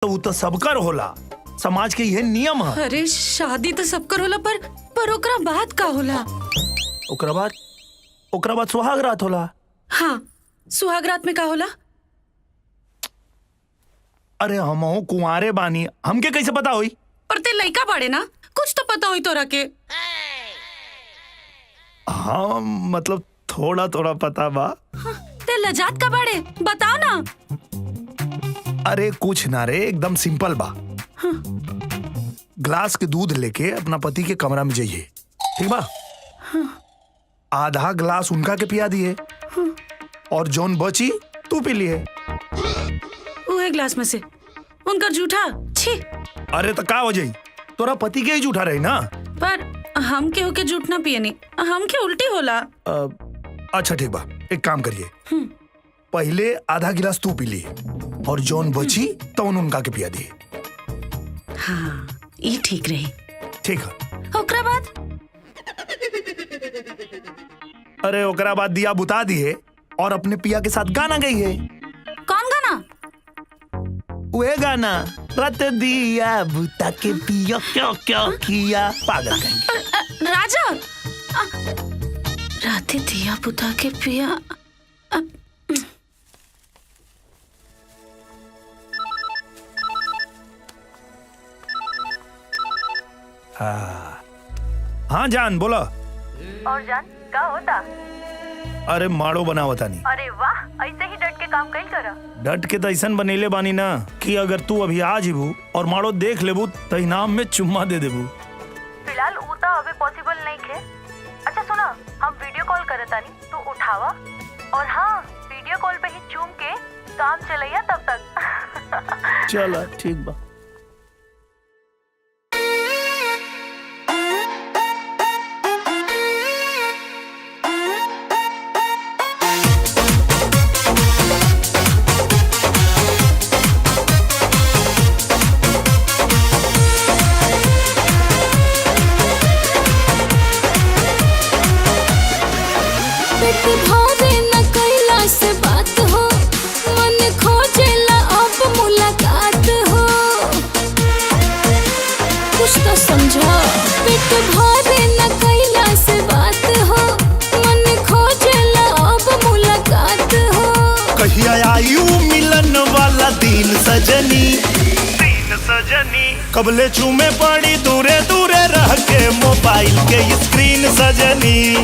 तो तो सबकर होला, समाज के यह नियम है। अरे शादी तो सबकर होला पर ओकरा बाद का होला? ओकरा बाद सुहाग रात होला। हाँ, सुहाग रात में का होला? अरे हमहू कुंवारे बानी, हमके कैसे पता होई? पर ते लइका बाड़े ना, कुछ तो पता होई तोरा के। हाँ मतलब थोड़ा थोड़ा पता बा। हाँ, ते लजात का बाड़े, बताओ ना। अरे कुछ ना रे, एकदम सिंपल बा। हाँ। ग्लास के दूध लेके अपना पति के कमरा में जाइए, ठीक बा? हाँ। आधा ग्लास उनका के पिया दिए। हाँ। और जोन बची तू पी लिए। उहे ग्लास में से उनका जूठा छी। अरे तो का हो जाई, तोरा पति के ही जूठा रही ना। पर हम के होके जूठ ना पिए नी, हम के उल्टी होला। अच्छा ठीक बा, एक काम करिए, पहले आधा गिलास तू पी लिए और जोन बची तो उनका के पिया दिए। हाँ, ये ठीक रही। ठीक है। ओकरा बाद? अरे ओकरा बाद दिया बुता दिए और अपने पिया के साथ गाना गई है। कौन गाना? वे गाना, रात दिया बुता के पिया क्या क्या किया। पागल कहेंगे। राजा, रात दिया बुता के पिया। हाँ जान बोला। और जान का होता? अरे माड़ो बना होता नहीं। अरे वाह, ऐसे ही डट के काम कई करा। डट के तो ऐसा बनेले बानी ना कि अगर तू अभी आ जीबू और माड़ो देख लेबू तो इनाम में चुम्मा दे देबू। फिलहाल ऊ तो अभी पॉसिबल नहीं खे। अच्छा सुना, हम वीडियो कॉल करतानी, तू उठावा। और हाँ, वीडियो कॉल पे ही चूम के काम चलैया तब तक। चला ठीक बा। कबले चूमे पड़ी दूरे दूरे रह के मोबाइल के स्क्रीन सजनी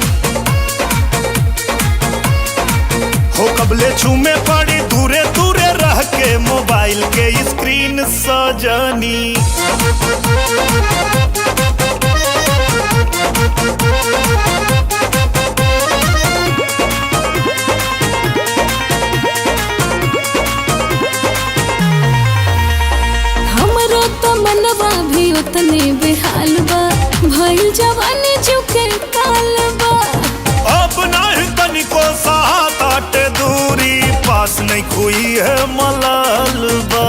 हो। कबले चूमे पड़ी दूरे दूरे रह के मोबाइल के स्क्रीन सजनी। उतने बेहाल बा, भइल जवानी चुके काल बा। अब नहीं तनिको साथ आटे दूरी, पास नहीं खुई है मलाल बा।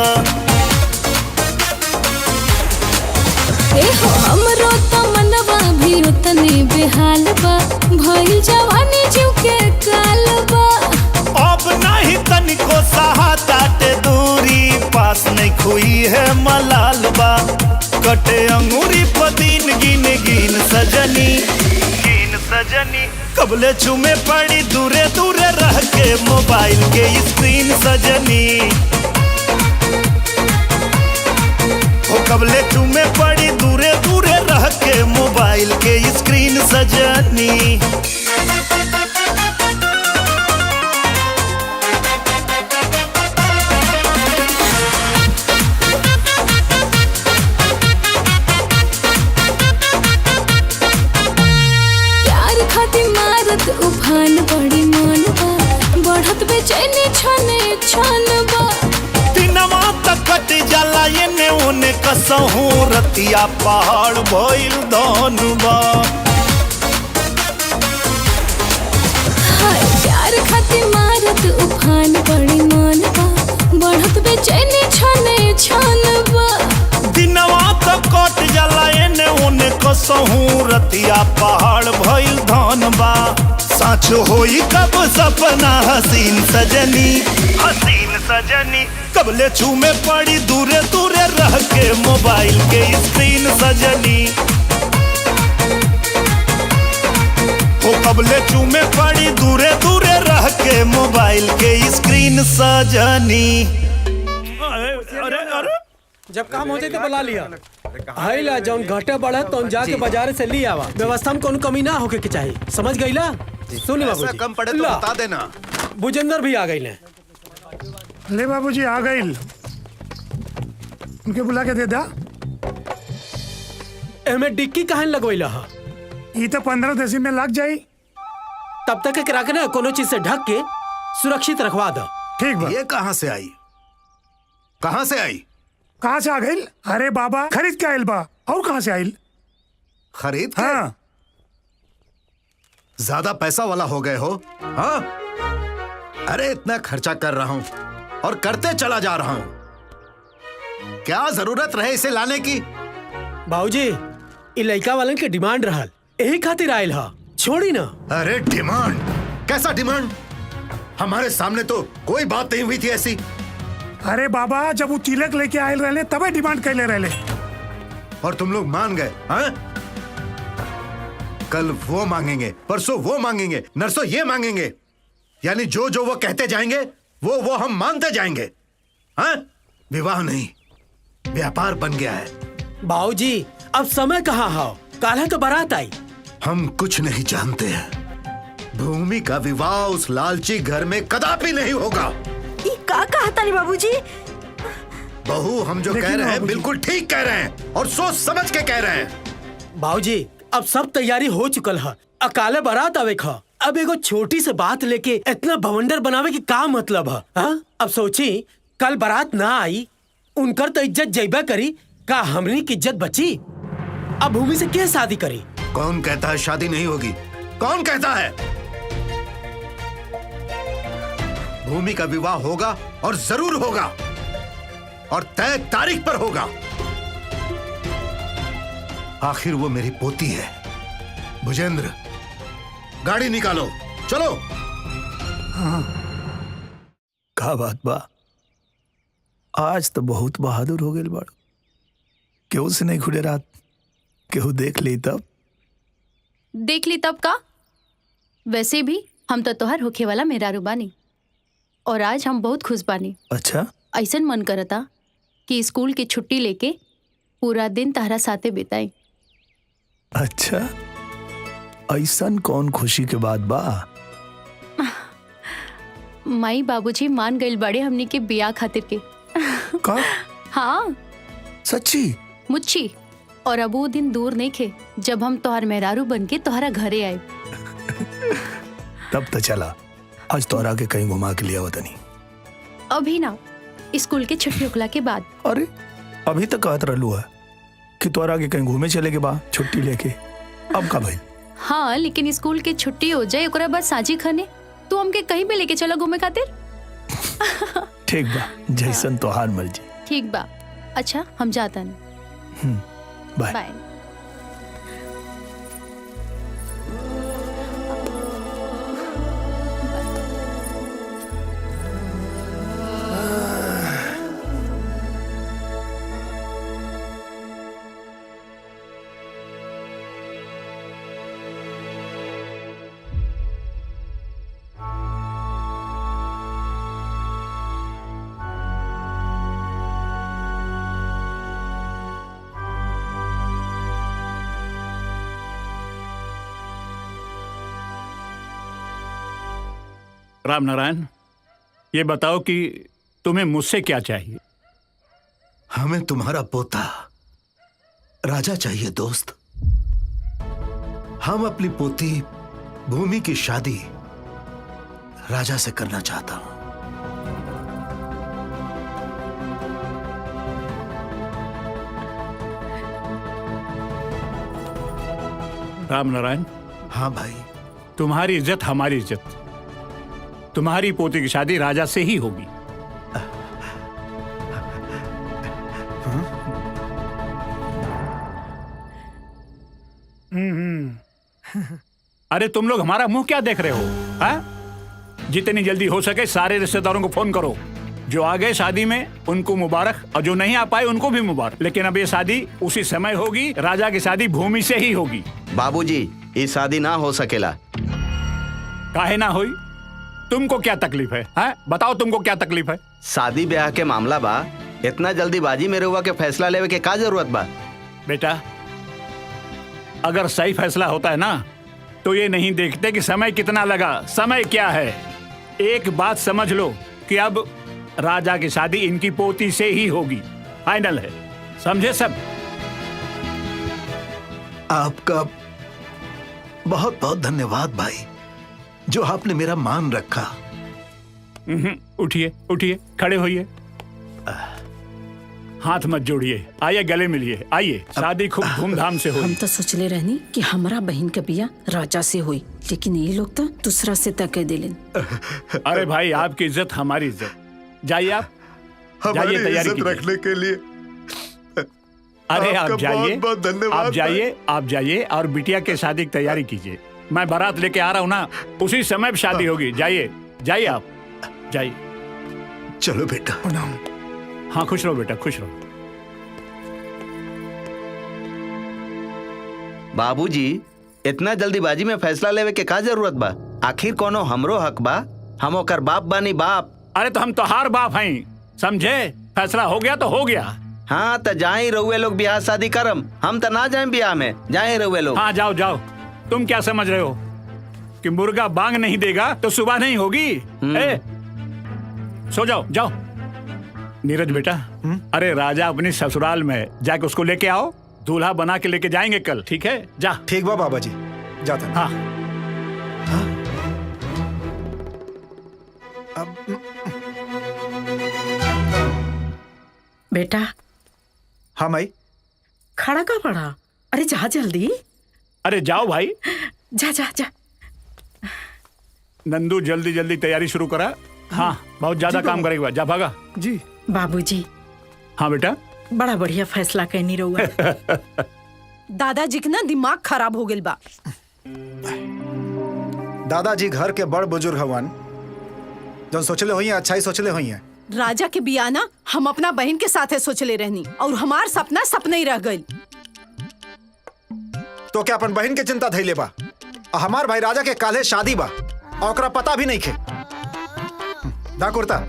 हो हमरो तो मनवा भी उतने बेहाल बा, भइल जवानी चुके काल बा। अब नहीं तनिको साथ आटे दूरी, पास नहीं खुई है मलाल बा। कटे अंगूरी पदीन गिन गिन सजनी, गिन सजनी। कबले चुमे पड़ी दूरे दूरे रह के मोबाइल के स्क्रीन सजनी हो। कबले चुमे पड़ी दूरे दूरे रह के मोबाइल के स्क्रीन सजनी। उफान बड़ी मान बा, बढ़त बेचैनी छने छन बा। दिनवा तक कट जाला एने ओने कसहू, रतिया पहाड़ भइल धन बा। हाय प्यार खातिर मारत उफान बड़ी मान बा, बढ़त बेचैनी छने छन बा। दिनवा तक कट जाला एने ओने कस कसहू रतिया पहाड़ भइल धन बा साच होई कब सपना हसीन सजनी हसीन सजनी कबले चूमे पड़ी दूरे दूरे रह के मोबाइल के स्क्रीन सजनी ओ कबले चूमे पड़ी दूरे दूरे रह के मोबाइल के स्क्रीन सजनी। अरे जब काम हो जाए तो बुला लिया। हाई ला जौन घाटे बढ़े तो जाके बाजार से ली आवा। व्यवस्था में कोनो कमी ना होके के चाहिए, समझ गई ला? सुन बाबूजी, कम पड़े तो बता देना। भुजेंद्र भी आ गई ने। ले बाबूजी आ गई, उनके बुला के दे दा। एमे डिक्की कहाँ लगवैला हा? ये तो 15 देसी में लग जाई। तब तक के रखना कोनो चीज से ढक के सुरक्षित रखवा दो। ठीक बा। ये कहाँ से आई? कहाँ से आई? कहाँ से आ गई? अरे बाबा खरीद के आयल बा। और कहाँ से आयल? खरीद के? हाँ। ज्यादा पैसा वाला हो गए हो? हाँ? अरे इतना खर्चा कर रहा हूँ और करते चला जा रहा हूँ। क्या जरूरत रहे इसे लाने की? बाबूजी, ये लड़का वालन के डिमांड रहल, यही खातिर आयल हा। छोड़ी ना। अरे डिमांड? कैसा डिमांड? हमारे सामने तो कोई बात नहीं हुई थी ऐसी। अरे बाबा जब वो तिलक लेके आयल रहे तबे डिमांड कैले रहे और तुम लोग मान गए? हाँ? कल वो मांगेंगे, परसों वो मांगेंगे, नरसों ये मांगेंगे, यानी जो जो वो कहते जाएंगे वो हम मानते जाएंगे। हाँ? विवाह नहीं, व्यापार बन गया है। बाबूजी अब समय कहाँ है? काल है तो बारात आई। हम कुछ नहीं जानते हैं। भूमि का विवाह उस लालची घर में कदापि नहीं होगा। ये का कहता रे बाबूजी? बहू हम जो कह रहे हैं बिल्कुल ठीक कह रहे हैं और सोच समझ के कह रहे हैं। बाबूजी अब सब तैयारी हो चुकल है, अकाले बारात आवे खा। अब एगो छोटी से बात लेके इतना भवंडर बनावे की का मतलब है? हाँ? अब सोची कल बारात ना आई, उनकर तो इज्जत जैबा करी, का हमनी की इज्जत बची? अब भूमि से क्या शादी करी? कौन कहता है शादी नहीं होगी? कौन कहता है? भूमि का विवाह होगा और जरूर होगा और तय तारीख पर होगा। आखिर वो मेरी पोती है। भुजेंद्र, गाड़ी निकालो, चलो। का बात बा? आज तो बहुत बहादुर हो गए बड़। केहू से नहीं खुले रात, केहू देख ली तब का? वैसे भी हम तो तोहर होखे वाला मेहरारू बानी और आज हम बहुत खुश बानी। अच्छा? ऐसन मन करता कि स्कूल की छुट्टी लेके पूरा दिन तारा साथे बिताई। अच्छा, ऐसन कौन खुशी के बात बा? माई बाबूजी मान गइल बड़े हमनी के बियाह खातिर के। का? हाँ सच्ची? मुच्छी। और अब वो दिन दूर नहीं खे जब हम तोहर मेहरारू बन के तोहरा घरे आए। तब तो चला, आज तोहरा के कहीं घुमा के लिया वतनी। अभी ना, स्कूल के छुट्टी उखला के बाद। अरे अभी तक कहत रहलू है कि तोहरा के कहीं घूमे चले के बाद छुट्टी लेके, अब का भाई? हाँ लेकिन स्कूल के छुट्टी हो जाए ओकरा बाद साझी खाने तू हमके कहीं भी लेके चला घूमे खातिर। ठीक बा, जैसन तोहार मर्जी। ठीक बा। अच्छा हम जाता नहीं। बाय। बाय। राम नारायण, ये बताओ कि तुम्हें मुझसे क्या चाहिए? हमें तुम्हारा पोता राजा चाहिए दोस्त। हम अपनी पोती भूमि की शादी राजा से करना चाहता हूं। राम नारायण। हाँ भाई। तुम्हारी इज्जत हमारी इज्जत। तुम्हारी पोती की शादी राजा से ही होगी। अरे तुम लोग हमारा मुंह क्या देख रहे हो? हाँ, जितनी जल्दी हो सके सारे रिश्तेदारों को फोन करो। जो आ गए शादी में उनको मुबारक, और जो नहीं आ पाए उनको भी मुबारक। लेकिन अब ये शादी उसी समय होगी, राजा की शादी भूमि से ही होगी। बाबूजी, ये शादी ना हो सकेला। काहे ना होई? तुमको क्या तकलीफ है? हाँ, बताओ तुमको क्या तकलीफ है? शादी ब्याह के मामला बा, इतना जल्दीबाजी में रहुआ के फैसला लेवे के का जरूरत बा? बेटा, अगर सही फैसला होता है ना तो ये नहीं देखते कि समय कितना लगा। समय क्या है? एक बात समझ लो कि अब राजा की शादी इनकी पोती से ही होगी, फाइनल है। समझे सब? आपका बहुत बहुत धन्यवाद भाई, जो आपने मेरा मान रखा। उठिए उठिए, खड़े होइए, हाथ मत जोड़िए, आइए गले मिलिए, आइए। शादी खूब धूमधाम से हम होगी। तो सोचले रहनी कि हमारा बहन के बिया राजा से हुई, लेकिन ये लोग तो दूसरा से तके दिलिन। अरे भाई, आपकी इज्जत हमारी इज्जत। जाइए आप, जाइए तैयारी कीजिए। रखने के लिए अरे आप जाइए, बहुत बहुत धन्यवाद आप जाइए और बिटिया के शादी की तैयारी कीजिए। मैं बारात लेके आ रहा हूँ ना, उसी समय शादी होगी। जाइए जाइए, आप जाइए। चलो बेटा। हाँ, खुश रहो बेटा, खुश रहो। बाबूजी, इतना जल्दीबाजी में फैसला लेवे के का जरूरत बा? आखिर कोनो हमरो हक बा, हम ओकर बाप बानी बाप। अरे तो हम तो हार बाप हैं, समझे? फैसला हो गया तो हो गया। हाँ, तो जाए रहुए लोग ब्याह शादी करम, हम तो ना जाए ब्याह में, जाए रहुए लोग। हाँ, जाओ जाओ। तुम क्या समझ रहे हो कि मुर्गा बांग नहीं देगा तो सुबह नहीं होगी? सो जाओ जाओ। नीरज बेटा, अरे राजा अपनी ससुराल में जाके उसको लेके आओ, दूल्हा बना के लेके जाएंगे कल, ठीक है? जा। ठीक बा बाबा जी, जाता। हाँ। बेटा। हाँ माई। खड़ा का पड़ा? अरे जा जल्दी। अरे जाओ भाई, जा जा जा। नंदू जल्दी जल्दी तैयारी शुरू करा। हाँ, बहुत ज्यादा काम करेगा। जा भागा जी। बाबूजी। हाँ बेटा, बड़ा बढ़िया फैसला कहनी रहुआ। दादाजी के ना दिमाग खराब हो गइल बा। दादाजी घर के बड़ बुजुर्ग हवन, जो सोचले हुई है अच्छा ही सोचले हुई है। राजा के बिया ना हम अपना बहन के साथे सोचले रहनी, और हमार सपना सपना ही रह गइल। तो क्या अपन बहन के चिंता धैले बा? हमार भाई राजा के काले शादी बा, और ओकरा पता भी नहीं खे। दा कुर्ता।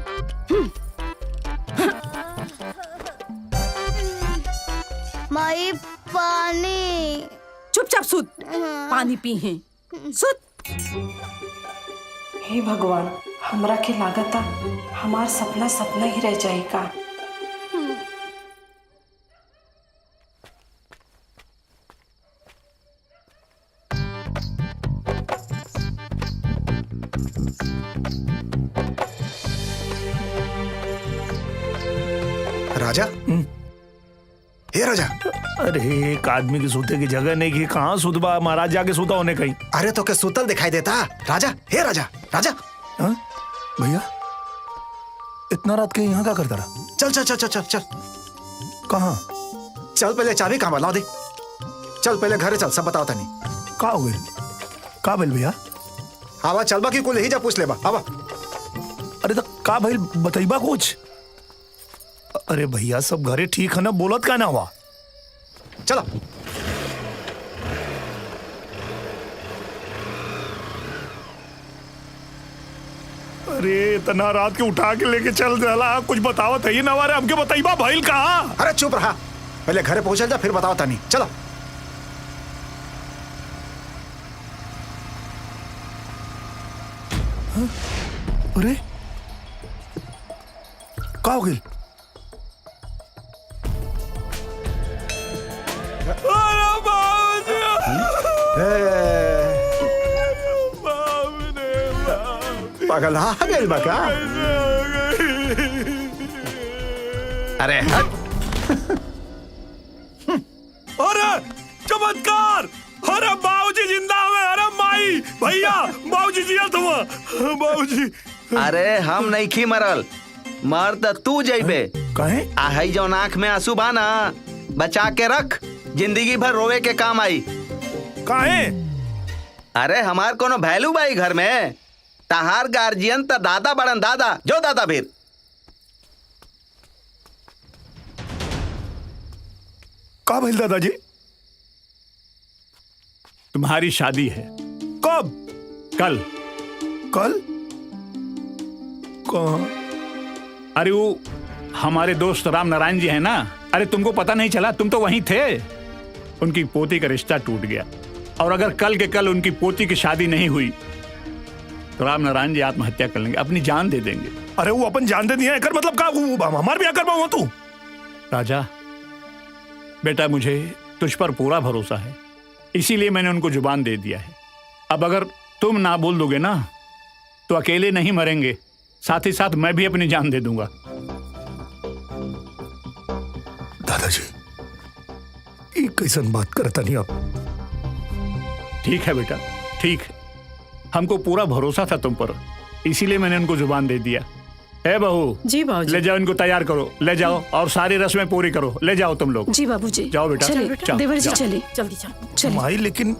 माई पानी। चुपचाप सुत, पानी पी हैं। सुत। हे भगवान, हमरा के लागता हमार सपना सपना ही रह जाए का। राजा। हे राजा। अरे एक आदमी की सूते की जगह नहीं की, कहाँ सुतबा? महाराज जाके सूता होने कहीं। अरे तो क्या सूतल दिखाई देता? राजा, हे राजा, राजा। भैया, इतना रात के यहाँ क्या करता रहा? चल चल चल चल चल चल। कहाँ? चल पहले चाबी कहाँ लाओ दे। चल पहले घरे चल, सब बताओ तनी। का हो गई? का भेल भैया? आवा चलबा की कुल ही जा पूछ लेबा। आवा। अरे तो का भेल बताइबा कुछ? अरे भैया, सब घरे ठीक है ना? बोलत का ना हुआ? चलो। अरे इतना रात के उठा के लेके चल जाला, कुछ बतावत है ही ना? हमारे हमके बताइबा भाईल कहाँ? अरे चुप रहा, पहले घरे पहुंचल जा, फिर बताओ तनी। चलो। अरे का हो गई? पागल आ गए बका। अरे हट। अरे चमत्कार! अरे बाबूजी जिंदा हुए! अरे माई, भैया, बाबूजी जिया तुम। बाबूजी। अरे हम नहीं खी मरल, मर तो तू जइबे। कहे? आहई जो आँख में आंसू बा ना, बचा के रख, जिंदगी भर रोवे के काम आई। काहे? अरे हमार कोनो वैल्यू भाई घर में? तहार गार्जियन त दादा बड़न, दादा जो दादा फिर। का भइल दादाजी? तुम्हारी शादी है। कब? कल। कल? कहाँ? अरे वो हमारे दोस्त राम नारायण जी है ना, अरे तुमको पता नहीं चला? तुम तो वहीं थे। उनकी पोती का रिश्ता टूट गया, और अगर कल के कल उनकी पोती की शादी नहीं हुई तो राम नारायण जी आत्महत्या कर लेंगे, अपनी जान दे देंगे। अरे वो अपन जान दे दिया है, कर मतलब का हमार भी आकर पाऊँ तू? राजा बेटा, मुझे तुझ पर पूरा भरोसा है, इसीलिए मैंने उनको जुबान दे दिया है। अब अगर तुम ना बोल दोगे ना तो अकेले नहीं मरेंगे, साथ ही साथ मैं भी अपनी जान दे दूंगा। दादाजी ये कैसन बात करता नहीं आप? ठीक है बेटा, ठीक है, हमको पूरा भरोसा था तुम पर, इसीलिए मैंने उनको जुबान दे दिया। है बहू? जी बाबूजी। ले जाओ इनको, तैयार करो, ले जाओ और सारी रस्में पूरी करो। ले जाओ तुम लोग। जी बाबूजी। जाओ बेटा। चलिए देवर जी, चलिए जल्दी चल। माई लेकिन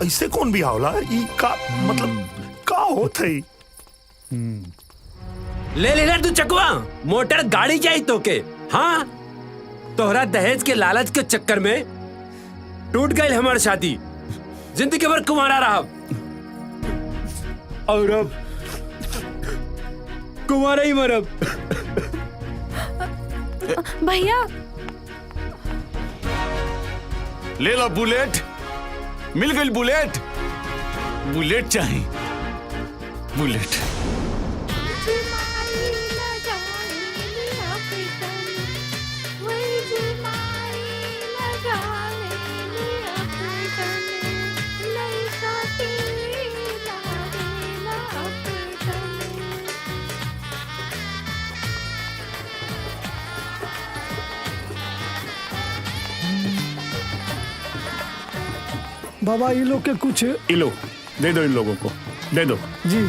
ऐसे कौन भी आवला? ई का मतलब का होत है? ले लेना तू चकवा, मोटर गाड़ी चाहिए तो के। हाँ, तोहरा दहेज के लालच के चक्कर में टूट गई हमारी शादी, जिंदगी भर कुमारा रहा, और अब कुमारा ही मरब। भैया ले लो बुलेट, मिल गई बुलेट। बुलेट चाहिए, बुलेट। बाबा ये लोग के कुछ लो, दे दो इन लोगों को, दे दो। जी।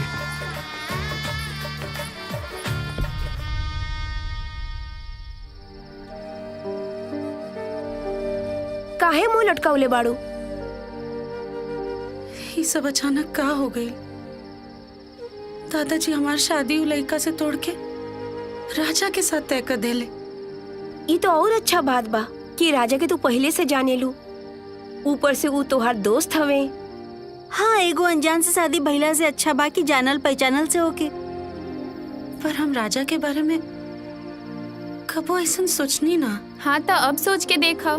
काहे मुंह लटकावले बाड़ू? ये सब अचानक का हो गई? दादाजी हमार शादी लड़का से तोड़ के राजा के साथ तय कर देले। ये तो और अच्छा बात बा कि राजा के तू पहले से जाने लू, ऊपर से वो तोहार दोस्त हवे। हाँ, एगो अनजान से शादी भइला से अच्छा बा कि जानल पहचानल से होके। पर हम राजा के बारे में कबो ऐसा सोचनी ना। हाँ तो अब सोच के देखा,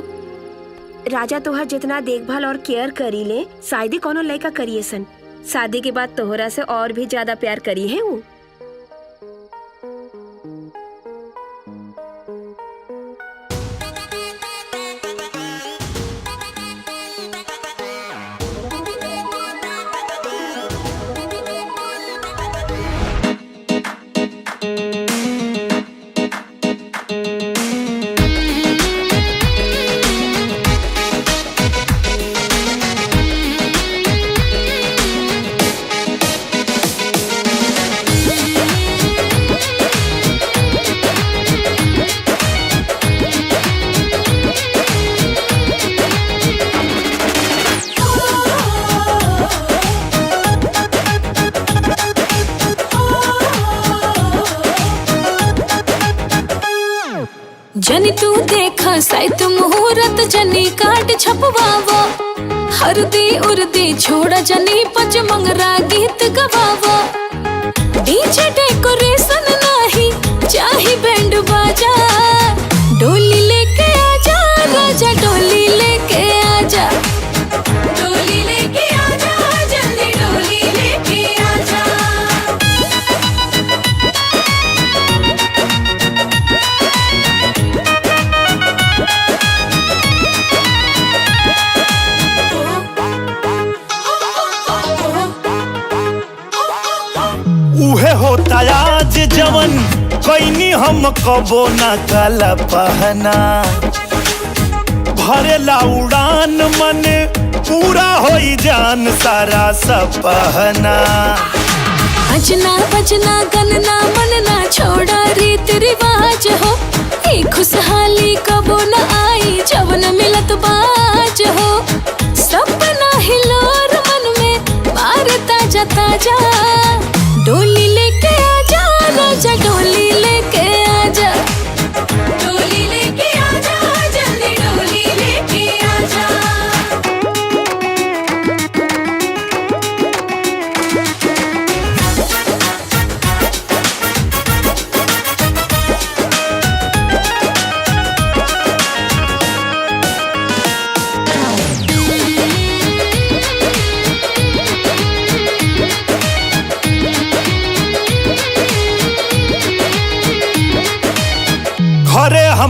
राजा तोहर जितना देखभाल और केयर करी ले, शायद ही कोनो लड़का करिए सन। शादी के बाद तोहरा से और भी ज्यादा प्यार करी है वो। जनी तू देखा साइत मुहूर्त, जनी काट छपवावो, हरदी उर्दी छोड़ा, जनी पच मंगरा गीत गवावो। डीजे डेकोरेशन नहीं चाही, बैंड बाजा, डोली लेके आजा राजा, डोली लेके आजा, डोली लेके आजा, जल्दी डोली लेके आजा। उहे होता आज जवन कैनी हम कबो न काला पहना, भरेला उड़ान मन पूरा होई जान सारा सपना। अजना बजना गनना मनना छोड़ा रीत रिवाज हो, ये खुशहाली कबो न आई जवन मिलत बाज हो। सपना हिलोर मन में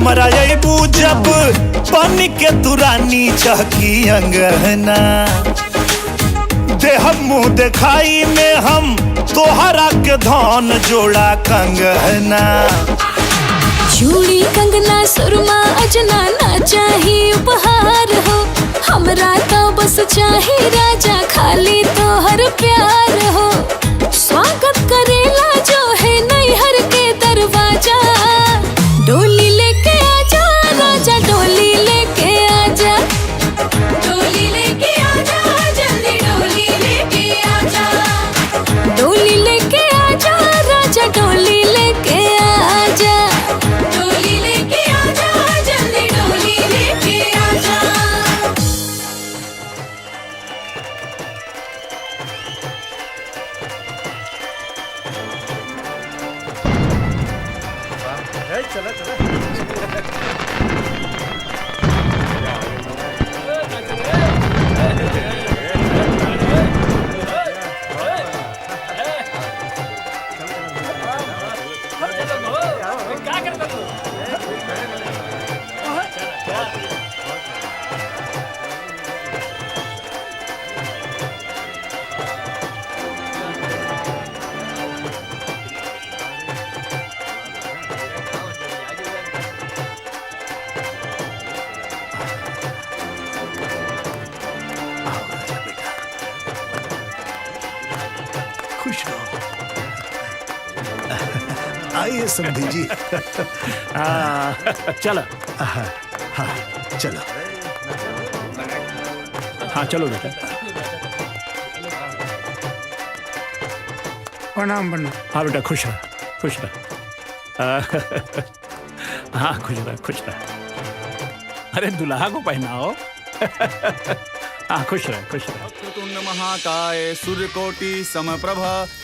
हमरा अबू जब बन के तुरानी चहकी अंगना देह मुँह दिखाई में हम तोहरा के धन जोड़ा कंगना। चूड़ी कंगना सुरमा अजना ना चाही उपहार हो, हमरा तो बस चाहे राजा खाली तोहर प्यार हो। स्वागत करेला जो है नैहर के दरवाजा, डोली लेके आजा राजा डोली लेके आजा, डोली लेके आजा जल्दी डोली लेके आजा, डोली लेके आजा राजा डोली लेके आजा, डोली लेके आजा जल्दी डोली लेके आजा। चला चला खुश रहो। आइए समधी जी। चलो। हाँ चलो। हाँ चलो बेटा। प्रणाम प्रणाम। हाँ बेटा खुश रह खुश रह। हाँ खुश रह खुश रह। अरे दुल्हा को पहनाओ। हाँ खुश रह खुश रह। वक्रतुंड महाकाय सूर्यकोटि समप्रभ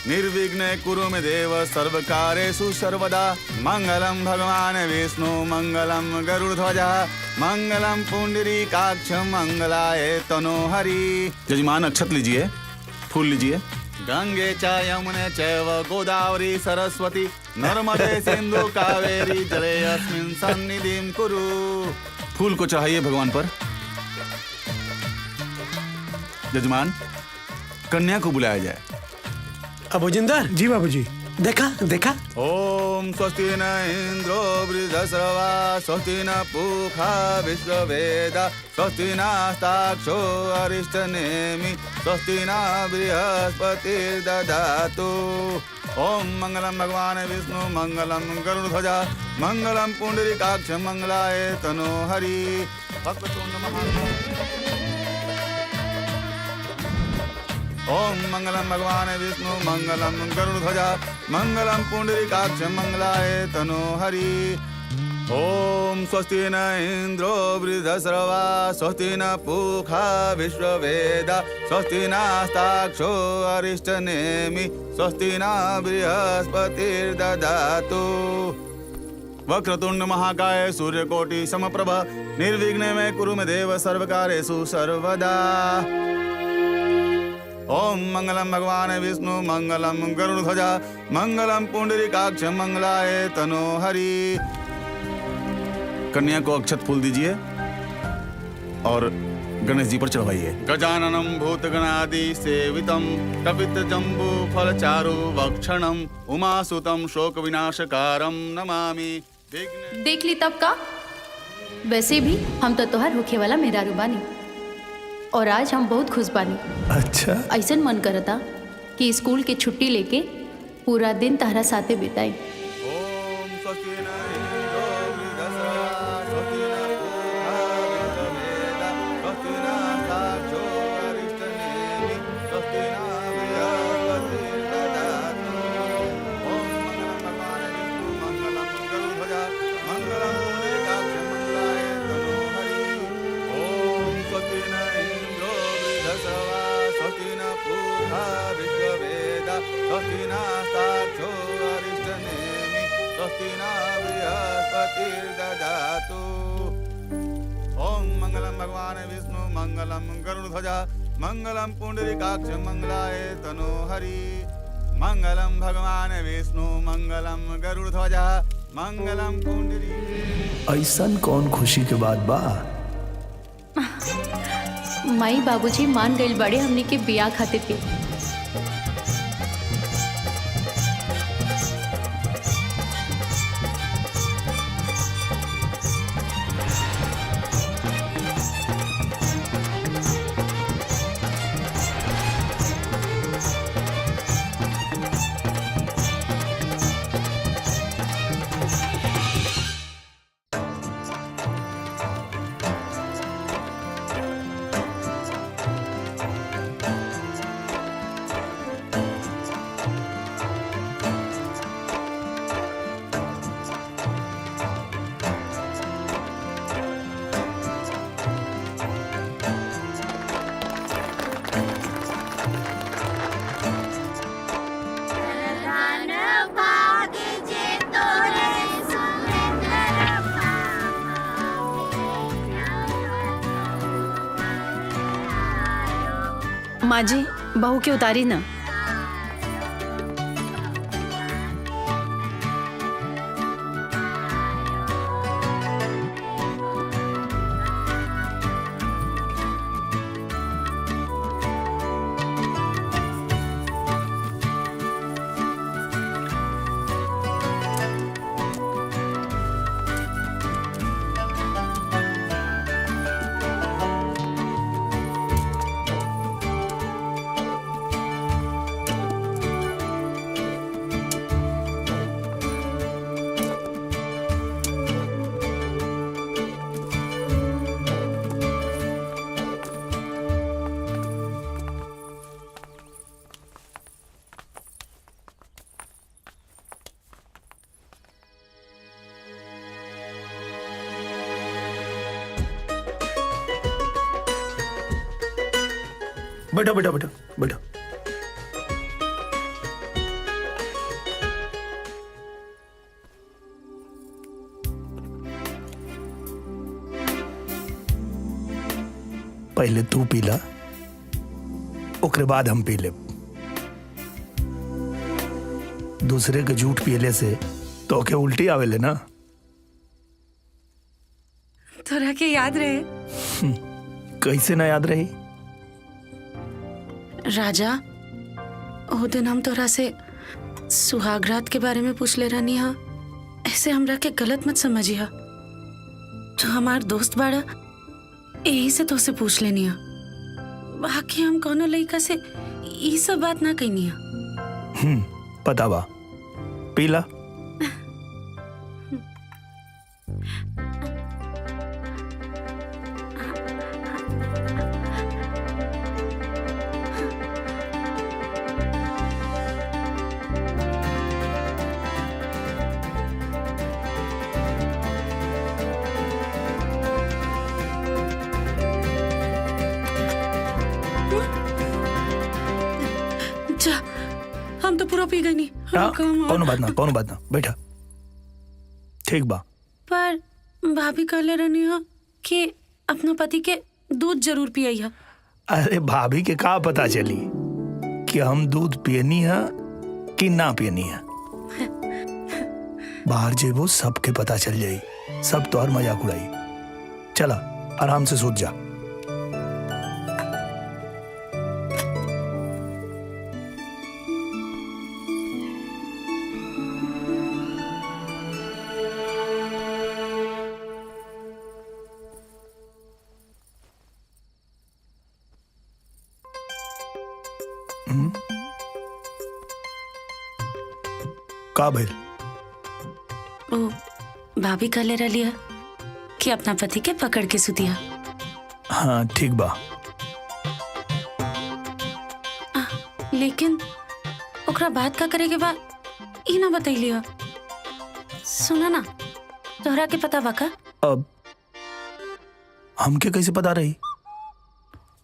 निर्विघ्न कुरु मे देव सर्वकार्येषु सर्वदा। मंगलम भगवान विष्णु मंगलम गरुड़ध्वजा मंगलम पुंडरीकाक्ष मंगलाय तनोहरि। यजमान अक्षत लीजिए, फूल लीजिए। गंगे च यमुने चैव गोदावरी सरस्वती नर्मदे सिंधु कावेरी जले अस्मिन् सन्निधिं कुरु। फूल को चढ़ाइए भगवान पर। यजमान कन्या को बुलाया जाए। अबुजिंदर जी बाबूजी। देखा देखा। ओम स्वस्ति न इंद्रो वृद्धश्रवा स्वस्ति न पूषा विश्ववेदा स्वस्ति नस्ताक्षो अरिष्टनेमि स्वस्ति न बृहस्पतिर्दधातु। ओम मंगलम भगवान विष्णु मंगलम गरुड़ध्वजा मंगलम पुंडरीकाक्ष मंगलाय तनोहरि। वक्रतुंड महाकाय। ओम मंगलम भगवान विष्णु मंगलम गरुड़ध्वजा मंगलम पुंडरीकाक्ष मंगलाय तनोहरि। ओम स्वस्ति न इंद्रो वृद्धश्रवा स्वस्ति न पूषा विश्ववेदा स्वस्ति नस्ताक्षो अरिष्टनेमि स्वस्ति न बृहस्पतिर्दधातु। वक्रतुंड महाकाय सूर्यकोटि समप्रभ निर्विघ्न मे कुरु मे देव सर्वकार्येषु सर्वदा। ओम मंगलम भगवान विष्णु मंगलम गरुड़ध्वजा मंगलम पुंडरीकाक्ष मंगलाय तनोहरि। कन्या को अक्षत फूल दीजिए और गणेश जी पर चढ़वाइए। गजाननम भूतगणादि सेवितम कपित जम्बू फल चारु वक्षणम उमासुतम शोक विनाशकारम नमामि। देख ली तब का। वैसे भी हम तो तोहर होखे वाला मेहरारू बानी और आज हम बहुत खुश बानी। अच्छा ऐसन मन करता कि स्कूल के छुट्टी लेके पूरा दिन तारा साथे बिताई। ओम मंगलम भगवान विष्णु मंगलम गरुड़ध्वजा मंगलम पुंडरीकाक्ष मंगलाय तनोहरि। मंगलम भगवान विष्णु मंगलम गरुड़ध्वजा मंगलम पुंडरी। ऐसन कौन खुशी के बाद बा? माई बाबूजी मान गइल बड़े हमनी के बिया खातिर के। माँ जी बहू के उतारी ना। बैठो बैठो बैठो बैठो। पहले तू पीला, ओकरे बाद हम पी ले। दूसरे के झूठ पियले से तो के उल्टी आवेले ना। तोरा के याद रहे? कैसे ना याद रही? राजा, ओ दिन हम तोरा से सुहागरात के बारे में पूछ ले रहनी हा। ऐसे हमरा के गलत मत समझिया। जो हमार दोस्त बाड़ा यही से तो से पूछ लेनी हा। बाकी हम कोनो लड़का से ये सब बात ना कहनी हा। पता बा, पीला। हम तो पूरा पी गए नहीं। कौन बात ना बैठा। ठीक बा। पर भाभी कहले रहनी हो कि अपना पति के दूध जरूर पियई है। अरे भाभी के का पता चली कि हम दूध पियनी है कि ना पियनी है? बाहर जेबो सबके पता चल जाई, सब तोहर मजाक उड़ाई। चला आराम से सोच जा। का भइल? ओ भाभी कहले रही है कि अपना पति के पकड़ के सुतिया। हाँ ठीक बा। लेकिन ओकरा बात का करे के बाद ई ना बतैली हो। सुना ना, तोहरा के पता बा का? अब हमके कैसे पता रही?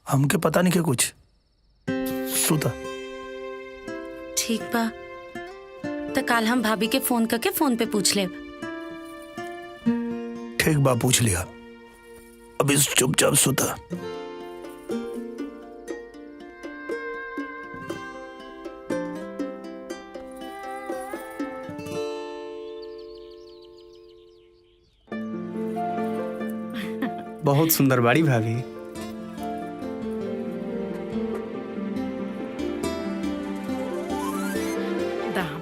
हमके पता नहीं के कुछ। सुता। ठीक बा, तो कल हम भाभी के फोन करके फोन पे पूछ ले। ठीक बा, पूछ लिया। अभी चुपचाप सुता। बहुत सुंदर बाड़ी भाभी।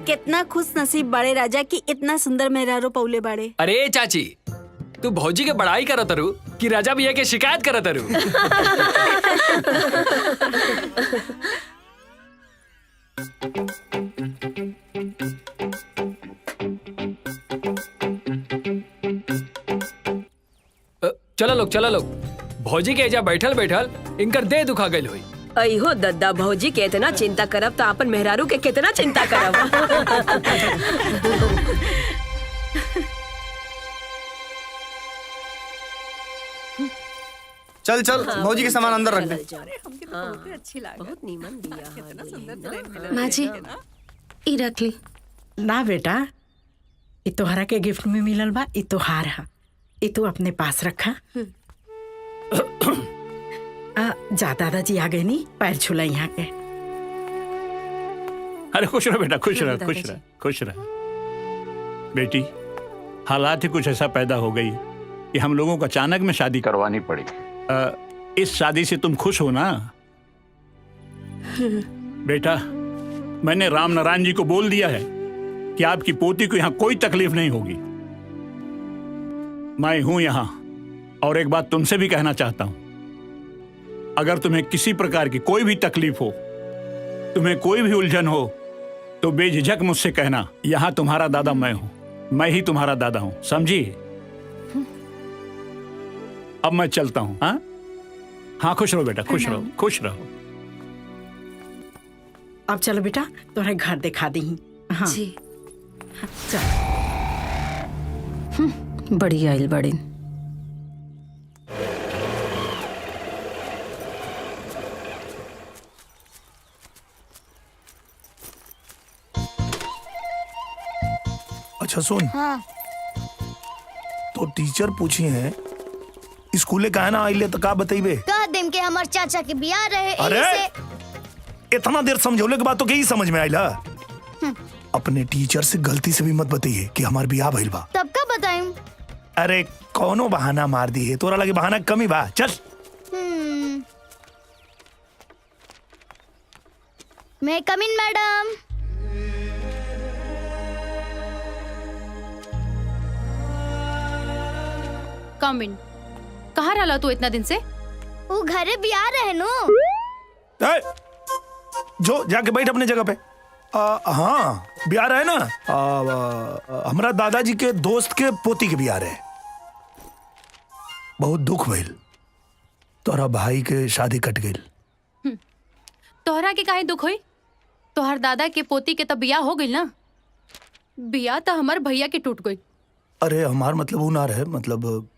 कितना खुश नसीब बड़े राजा की इतना सुंदर मेहरारू पौले बड़े। अरे चाची, तू भौजी के बड़ाई करत तारू कि राजा भैया के शिकायत करत तारू? चलो लोग, चलो लोग, भौजी के एजा बैठल बैठल इनकर देह दुखा गई हुई। अहो दद्दा, भौजी के इतना चिंता करब तो अपन मेहरारू के कितना चिंता करब। चल चल भौजी के सामान अंदर रख दे। बहुत नीमन दिया। माँ जी, ई रख ली। ना बेटा, ये तोहरा के गिफ्ट में मिलल बा, ये तोहार है, ये तू अपने पास रखा। जा दादाजी आ गए नी, पैर छुला यहाँ के। अरे खुश रह बेटा, खुश रह, खुश रह, खुश रह। बेटी, हालात ही कुछ ऐसा पैदा हो गई कि हम लोगों को अचानक में शादी करवानी पड़ी। इस शादी से तुम खुश हो ना? बेटा, मैंने राम नारायण जी को बोल दिया है कि आपकी पोती को यहाँ कोई तकलीफ नहीं होगी। मैं हूं यहाँ, और एक बात तुमसे भी कहना चाहता हूं, अगर तुम्हें किसी प्रकार की कोई भी तकलीफ हो, तुम्हें कोई भी उलझन हो, तो बेझिझक मुझसे कहना। यहाँ तुम्हारा दादा मैं हूं, मैं ही तुम्हारा दादा हूं, समझी? अब मैं चलता हूं। हाँ हाँ, खुश रहो बेटा, खुश रहो, खुश रहो। अब चलो बेटा, तुम्हारे घर दिखा दी। हाँ जी। चल। बड़ी आइल बड़ी। अच्छा सुन, हाँ। तो टीचर पूछी है स्कूले कहा ना आइले तो का बतेबे? कह देम के हमार चाचा के बियाह रहे। अरे इतना देर समझौले के बाद तो यही समझ में आइला। अपने टीचर से गलती से भी मत बताइए कि हमार बियाह भइल बा। तब का बताइम? अरे कौनो बहाना मार दी है, तोरा लगे बहाना कमी बा। चल। मैं कम इन मैडम। कम इन। कहाँ रहा तू इतना दिन से? वो घरे बियाह रहे नु। जो जाके बैठ अपने जगह पे। हाँ, बियाह रहे ना। हमारा दादाजी के दोस्त के पोती के बियाह रहे। बहुत दुख भइल, तोरा भाई के शादी कट गई। तोहरा के काहे दुख होई? तोहर दादा के पोती के तब बियाह हो गई ना। बियाह तो हमार भैया के टूट गई। अरे हमार मतलब वो ना रहे, मतलब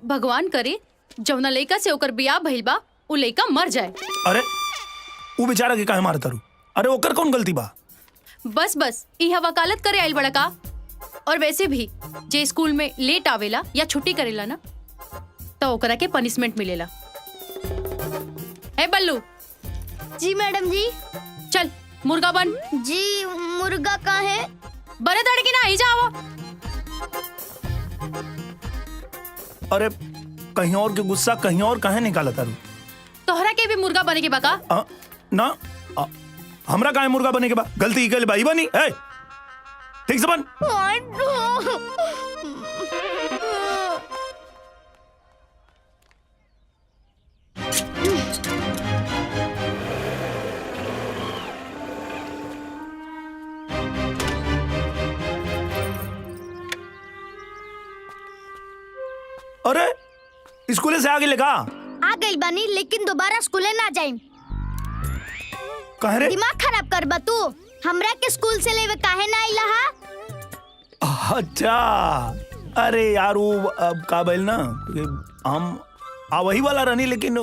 भगवान करे जौना लड़का से ओकर बियाह भइल बा उ लड़का मर जाए। अरे वो बेचारा के काहे मारता रू? अरे ओकर कौन गलती बा? बस बस इहा वकालत करे आइल बड़ा का। और वैसे भी जे स्कूल में लेट आवेला या छुट्टी करेला ना, तो ओकरा के पनिशमेंट मिलेला। है बल्लू? जी मैडम जी। चल मुर्गा बन। जी मुर्गा का है? बने तड़के ना आई जाओ। अरे कहीं और के गुस्सा कहीं और काहे निकाला तारू? तोहरा के भी मुर्गा बने के बका? ना हमरा काहे मुर्गा बने के बा? गलती के भाई बनी है, ठीक से बन। अरे स्कूल से आगे लगा आ गई बनी, लेकिन दोबारा स्कूले ना जाइम। कहे रे? दिमाग खराब कर बा तू। हमरा के स्कूल से लेवे काहे ना आइला हा? अच्छा, अरे यार वो अब का बोल ना कि हम वही वाला रहनी, लेकिन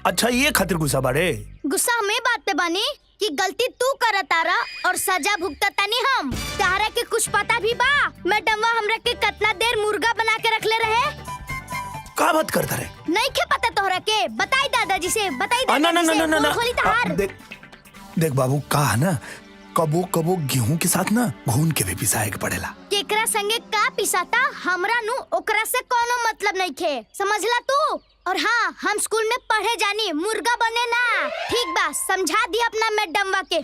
अच्छा ये खातिर गुस्सा बाड़े। गुस्सा हमें बात पे बानी कि गलती तू करतारा और सजा भुगततानी हम। तारा के कुछ पता भी बा मैडमवा हमरा के कितना देर मुर्गा बना के रखले रहे? का बात करता रे? नहीं के पता तोहरा के? बताई दादाजी से, बताई दादाजी से। ना खोली तहार। देख बाबू, का ना कबो कबो गेहूं के साथ ना घून के भी पिसाए के पड़ेला। केकरा संगे का पिसाता हमरा नु ओकरा से कोनो मतलब नहीं खे, समझला तू? और हाँ, हम स्कूल में पढ़े जानी, मुर्गा बने ना। ठीक बा, समझा दी अपना मैडमवा के।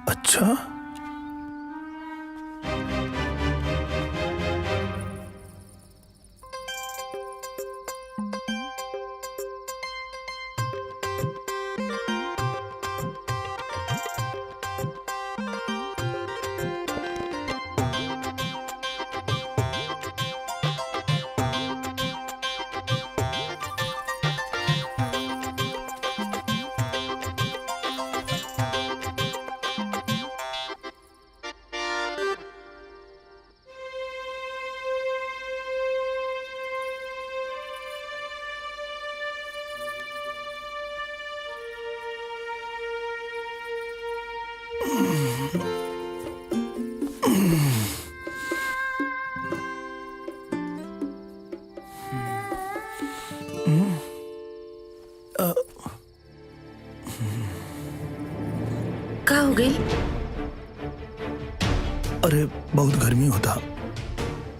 अच्छा, का हो गई? अरे बहुत गर्मी होता,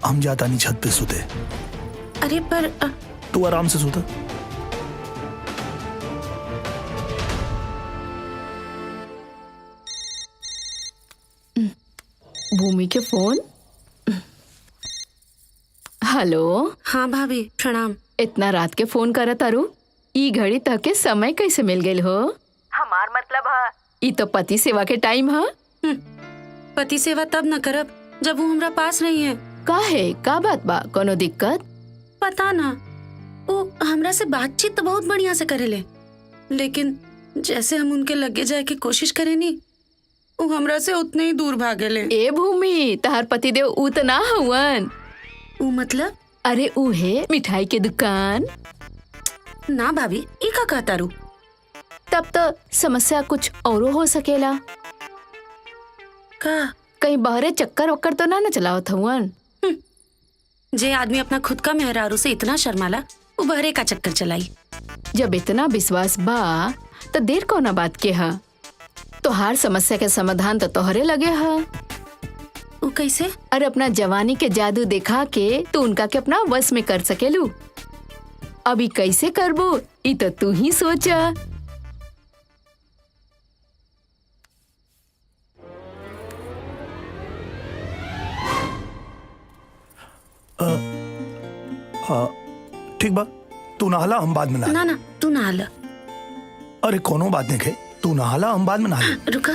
हम जाता नहीं छत पे सोते। अरे पर तू आराम से सोता। भूमि के फोन। हेलो। हाँ भाभी, प्रणाम। इतना रात के फोन करत तारू? ई घड़ी तक के समय कैसे मिल गई हो? हमार मतलब है ई तो पति सेवा के टाइम है। पति सेवा तब न करब जब वो हमरा पास नहीं है। काहे, का बात बा? कोनो दिक्कत? पता ना, वो हमरा से बातचीत तो बहुत बढ़िया से करेले, लेकिन जैसे हम उनके लगे जाए की कोशिश करेनी, वो हमरा से उतने ही दूर भागेले। ए भूमि, तहार पति देव ऊ तो ना हवन। ऊ मतलब? अरे ऊ है मिठाई के दुकान। ना भाभी, ई का कहता रू? तब तो समस्या कुछ औरो हो सकेला। का? कहीं बाहरे चक्कर वक्कर तो ना चलावत हवन? जे आदमी अपना खुद का मेहरारू से इतना शर्माला, वो बहरे का चक्कर चलाई। जब इतना विश्वास बा तो देर कौना बात के है? तो हर समस्या के समाधान तो तोहरे लगे है। वो कैसे? अरे अपना जवानी के जादू दिखा के तू उनका के अपना वश में कर सकेलू। अभी कैसे करबो ई तो तू ही सोचा। ठीक बा, तू नहाला, हम बाद में नहा। ना ना, तू नहाला। अरे कोनो बात नहीं खे, तू नहाला, हम बाद में नहा। रुका,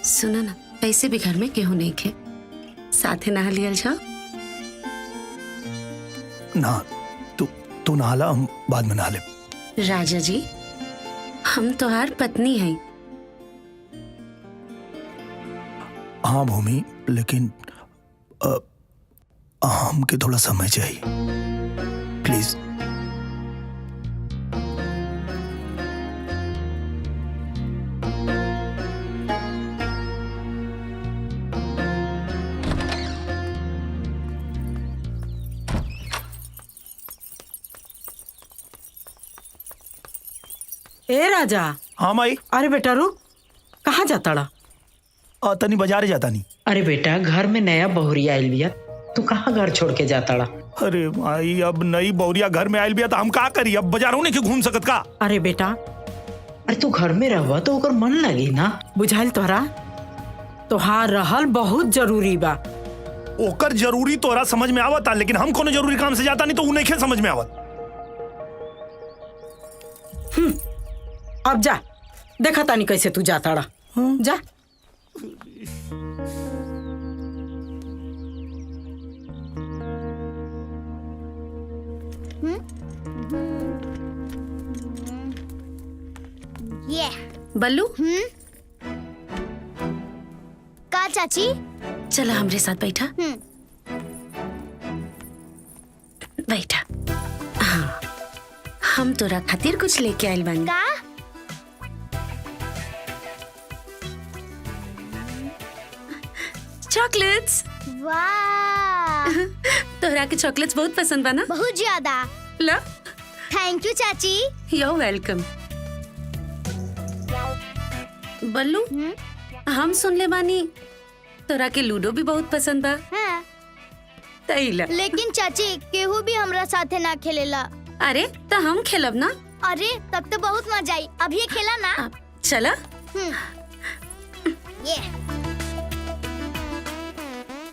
सुना ना, पैसे भी घर में केहू नहीं खे, साथे नहा लियल जाओ। ना, तू नहाला, हम बाद में नहा ले। राजा जी, हम तोहार पत्नी हैं। हाँ भूमि, लेकिन हमके थोड़ा समय चाहिए, प्लीज। ए राजा। हाँ माई। अरे बेटा रुक, कहाँ जाता रहा? तनी बाजारे जाता नहीं। अरे बेटा, घर में नया बहुरिया आयल बिया, तू कहाँ घर छोड़ के जाता रहा? अरे माई, अब नई बहुरिया घर में आयल बिया तो हम का करी? अब बाजारों नहीं घूम सकत का? अरे बेटा, अरे तू घर में रहवा तो ओकर मन लगी ना, बुझाइल तोहरा? तोहार रहल बहुत जरूरी बा। ओकर जरूरी तोरा समझ में आवता, लेकिन हम कोनो जरूरी काम से जाता नहीं तो उन्हें क्या समझ में आवत। अब जा, देखा तानी कैसे तू जाता रहा। जा। ये बल्लू। का चाची? चला हमरे साथ बैठा। बैठा। हाँ, हम तोरा खातिर कुछ लेके आइल बानी। का? चॉकलेट्स। वाह, तोहरा के चॉकलेट्स बहुत पसंद बा ना? बहुत ज्यादा। ला। थैंक यू चाची। You're welcome। बल्लू, हम सुन ले बानी तोरा के लूडो भी बहुत पसंद बा। हाँ। तैला। लेकिन चाची केहू भी हमरा साथे ना खेलेला। अरे तो हम खेलब ना। अरे तब तो बहुत मजा आई। अभी खेला ना। चला। ये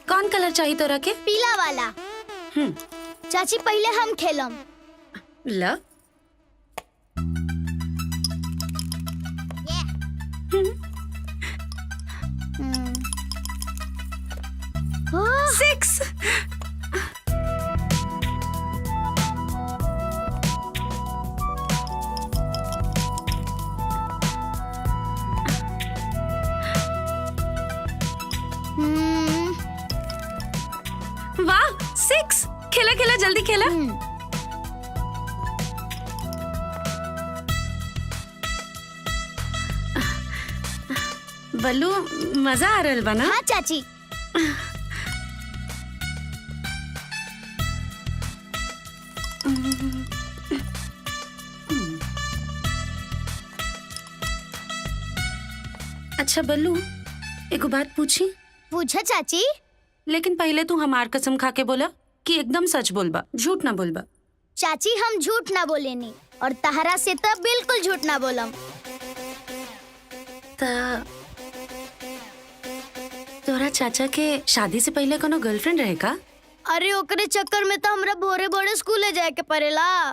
कौन कलर चाहिए तोरा के? पीला वाला। चाची पहले हम खेलम। ला। Six. वाह 6 खेला खेला जल्दी खेला। बल्लू मजा आ रहा बना। हाँ चाची। अच्छा बल्लू एक बात पूछी? पूछा चाची। लेकिन पहले तू हमार कसम खा के बोला कि एकदम सच बोलबा, झूठ ना बोलबा। चाची हम झूठ ना बोलेनी और तहरा से तब बिल्कुल झूठ ना बोलम। तोरा चाचा के शादी से पहले कोनो गर्लफ्रेंड रहे का? अरे ओकरे चक्कर में तो हमरा भोरे भोरे स्कूले जाए के पड़ेला।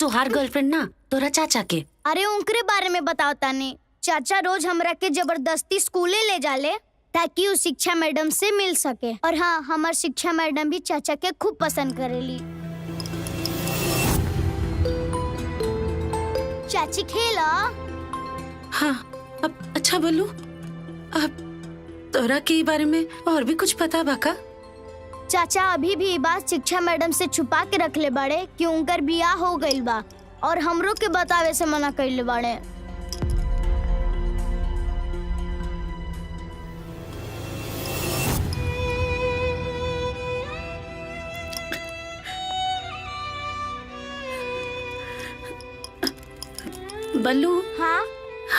तोहार गर्लफ्रेंड ना तोरा चाचा के। अरे उनके बारे में बताओ तानी। चाचा रोज हमरा के जबरदस्ती स्कूले ले जाले ताकि उस शिक्षा मैडम से मिल सके। और हाँ हमार शिक्षा मैडम भी चाचा के खूब पसंद करेली। चाची खेला। हाँ अब अच्छा बोलू। अब तोरा के बारे में और भी कुछ पता बाका? चाचा अभी भी ये बात शिक्षा मैडम से छुपा के रखले बाड़े कि उनकर बियाह हो गइल बा और हमरो के बतावे से मना कइले बाड़े। बल्लू। हाँ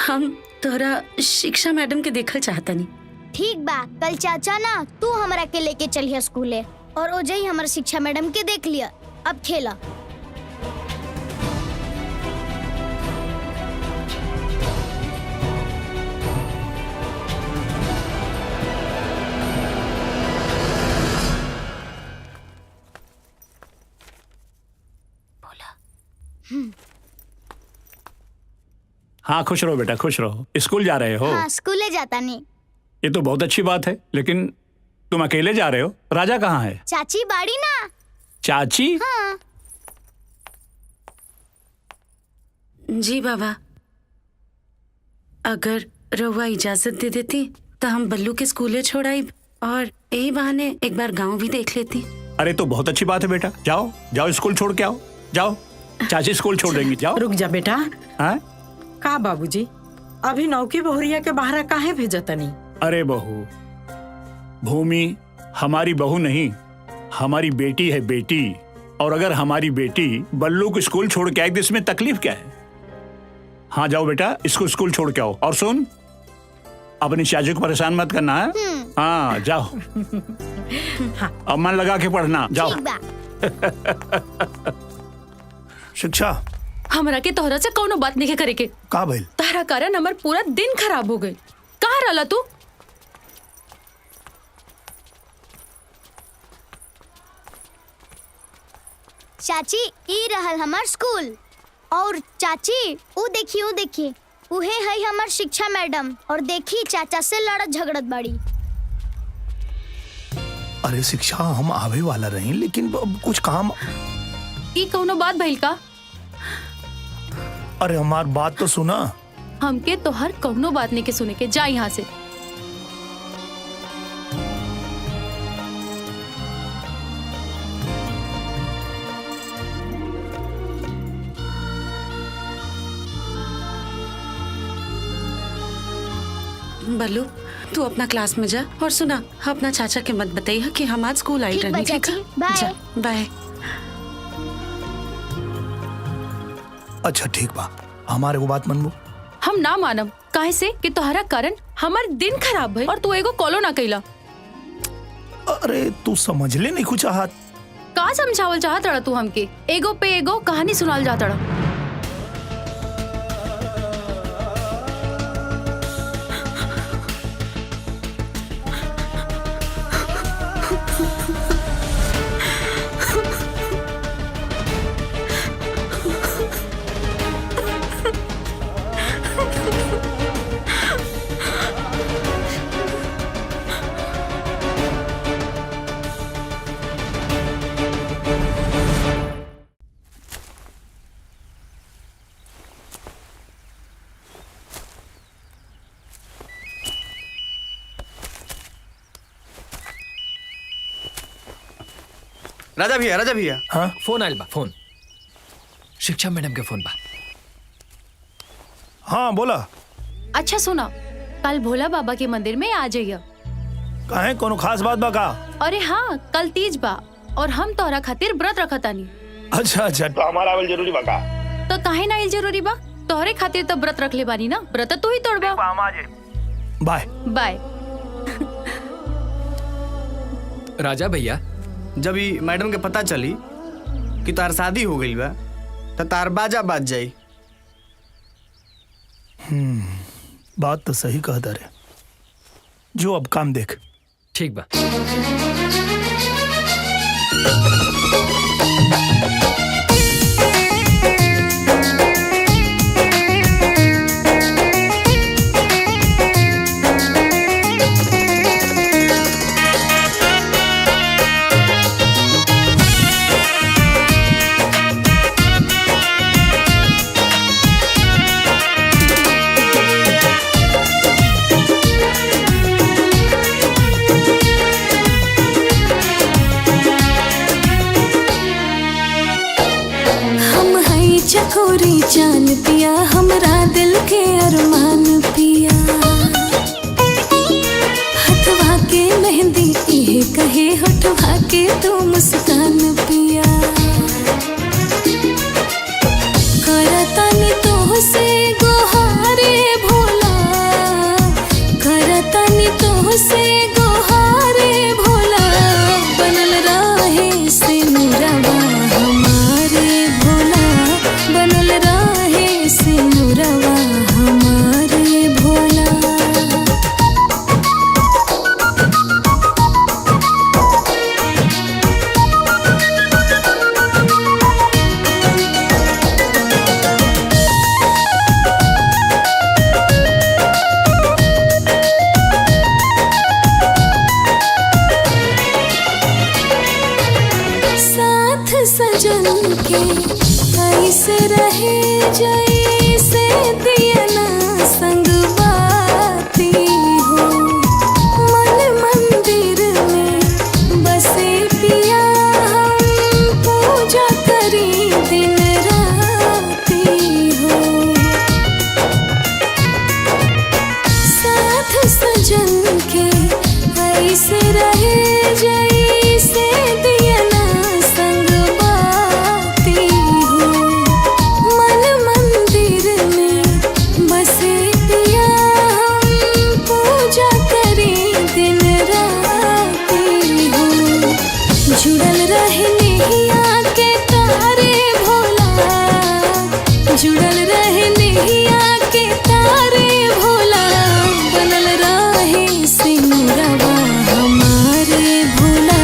हम तोरा शिक्षा मैडम के देखल चाहता नहीं। ठीक बा कल चाचा ना तू हमरा के लेके चलिए स्कूले और ओजे ही हमारे शिक्षा मैडम के देख लिया। अब खेला। हाँ खुश रहो बेटा खुश रहो। स्कूल जा रहे हो? हाँ स्कूले जाता नहीं। ये तो बहुत अच्छी बात है, लेकिन तुम अकेले जा रहे हो? राजा कहाँ है? चाची बाड़ी ना। चाची? हाँ। जी बाबा, अगर रउआ इजाजत दे देती तो हम बल्लू के स्कूले छोड़ाई और यही बहाने एक बार गांव भी देख लेती। अरे तो बहुत अच्छी बात है बेटा, जाओ जाओ स्कूल छोड़ के आओ। जाओ चाची स्कूल छोड़ देंगी, जाओ। रुक जा बेटा। हाँ? का बाबूजी अभी नौकी बहुरिया के बाहर काहे भेजतनी? अरे बहू, भूमि हमारी बहू नहीं, हमारी बेटी है बेटी। और अगर हमारी बेटी बल्लू को स्कूल छोड़ के आए तो इसमें तकलीफ क्या है? हाँ जाओ बेटा इसको स्कूल छोड़ के आओ। और सुन, अपनी चाची को परेशान मत करना है। हाँ जाओ। अब मन लगा के पढ़ना, जाओ। शिक्षा हमरा के तोहरा से कोनो बात नहीं करे के। का भइल? तारा कारण हमार पूरा दिन खराब हो गई। कहाँ रहला तू? चाची ई रहल हमार स्कूल। और चाची वो देखिए उहे है हमार शिक्षा मैडम। और देखी चाचा से लड़त झगड़त बाड़ी। अरे शिक्षा हम आवे वाला रही, लेकिन अब कुछ काम। ई कोनो बात भइल का? अरे हमार बात तो सुना। हमके तोहर कोनो बात नहीं के सुने के, जा यहाँ से। बल्लू तू अपना क्लास में जा और सुना अपना चाचा के मत बताइए कि हम आज स्कूल आई रहनी। ठीक है बाय बाय। अच्छा ठीक बा, हमारे वो बात मनबू? हम ना मानम। काहे से कि तोहरा कारण हमार दिन खराब भइल और तू एगो कॉलो ना कैला। अरे तू समझ ले नहीं कुछ चाहत। का समझावल चाहत रहा तू हमके? एगो पे एगो कहानी सुनाल जात रहा। राजा भैया हाँ फोन आयल बा, फोन शिक्षा मैडम के फोन बा। हाँ बोला। अच्छा सुना, कल भोला बाबा के मंदिर में आ जाइए। काहे कोनो खास बात बा का? अरे हाँ, कल तीज बा और हम तोहरा खातिर व्रत रखतानी। अच्छा तो हमारा आवेल जरूरी बा का? तो काहे ना आइल जरूरी बा? तोहरे खातिर तो व्रत रख ले बानी ना, व्रत तू ही तोड़बा। By by. राजा भैया, जब ही मैडम के पता चली कि तार शादी हो गई बा तो तार बाजा बाज जाई। बात तो सही कहता रे। जो अब काम देख। ठीक बा। चकोरी जान पिया, हमरा दिल के अरमान पिया, हथवा के मेहंदी इहे कहे होठवा के तू मुस्कान पिया। करतनी तो से गोहारे भोला, करतनी तो से गोहारे भोला, बनल रहे से मुरवा हमारे भोला, बनल रहे से मुरवा हमारे भोला। साथ सजन के ऐसे रहे जैसे दिया ना संग बाती हो, मन मंदिर में बसे पिया, हम पूजा करी दिन राती हो। साथ सजन के ऐसे रहे जैसे दिया ना संग बाती हो, मन मंदिर में बसे पिया, हम पूजा करी दिन राती हो। जुड़ल रहने हिया के तारे भोला, जुड़ल रहने हिया के तारे भोला, बनल रहे से मुरवा हमारे भोला,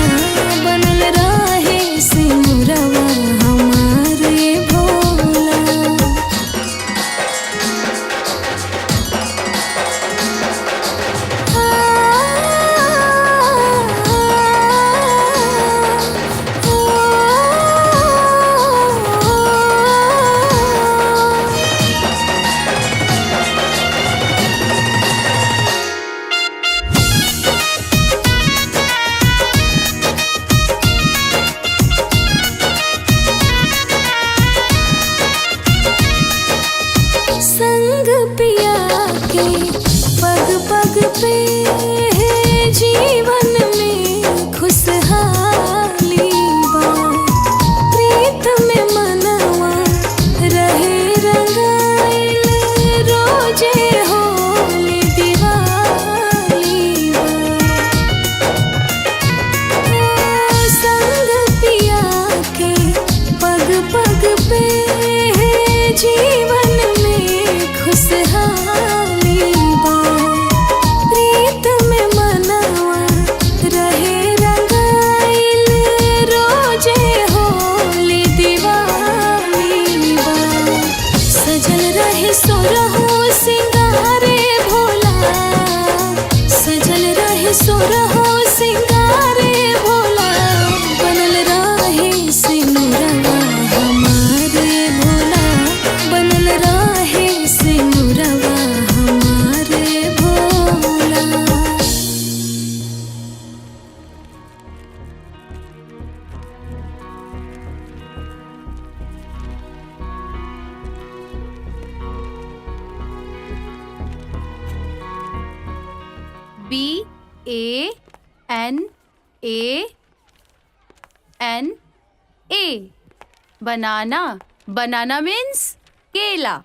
जीवन में खुशहाली बा प्रीत में मनवा रहे रंगाइल रोजे होली दिवाली बा सजल रहे सोरहो सिंगारे भोला सजल रहे सोरहो सिंगारे भोला बनल रहे सिनुरवा हमारे भोला बनल रहे सिनुरवा हमारे भोला। BANANA बनाना बनाना मीन्स केला।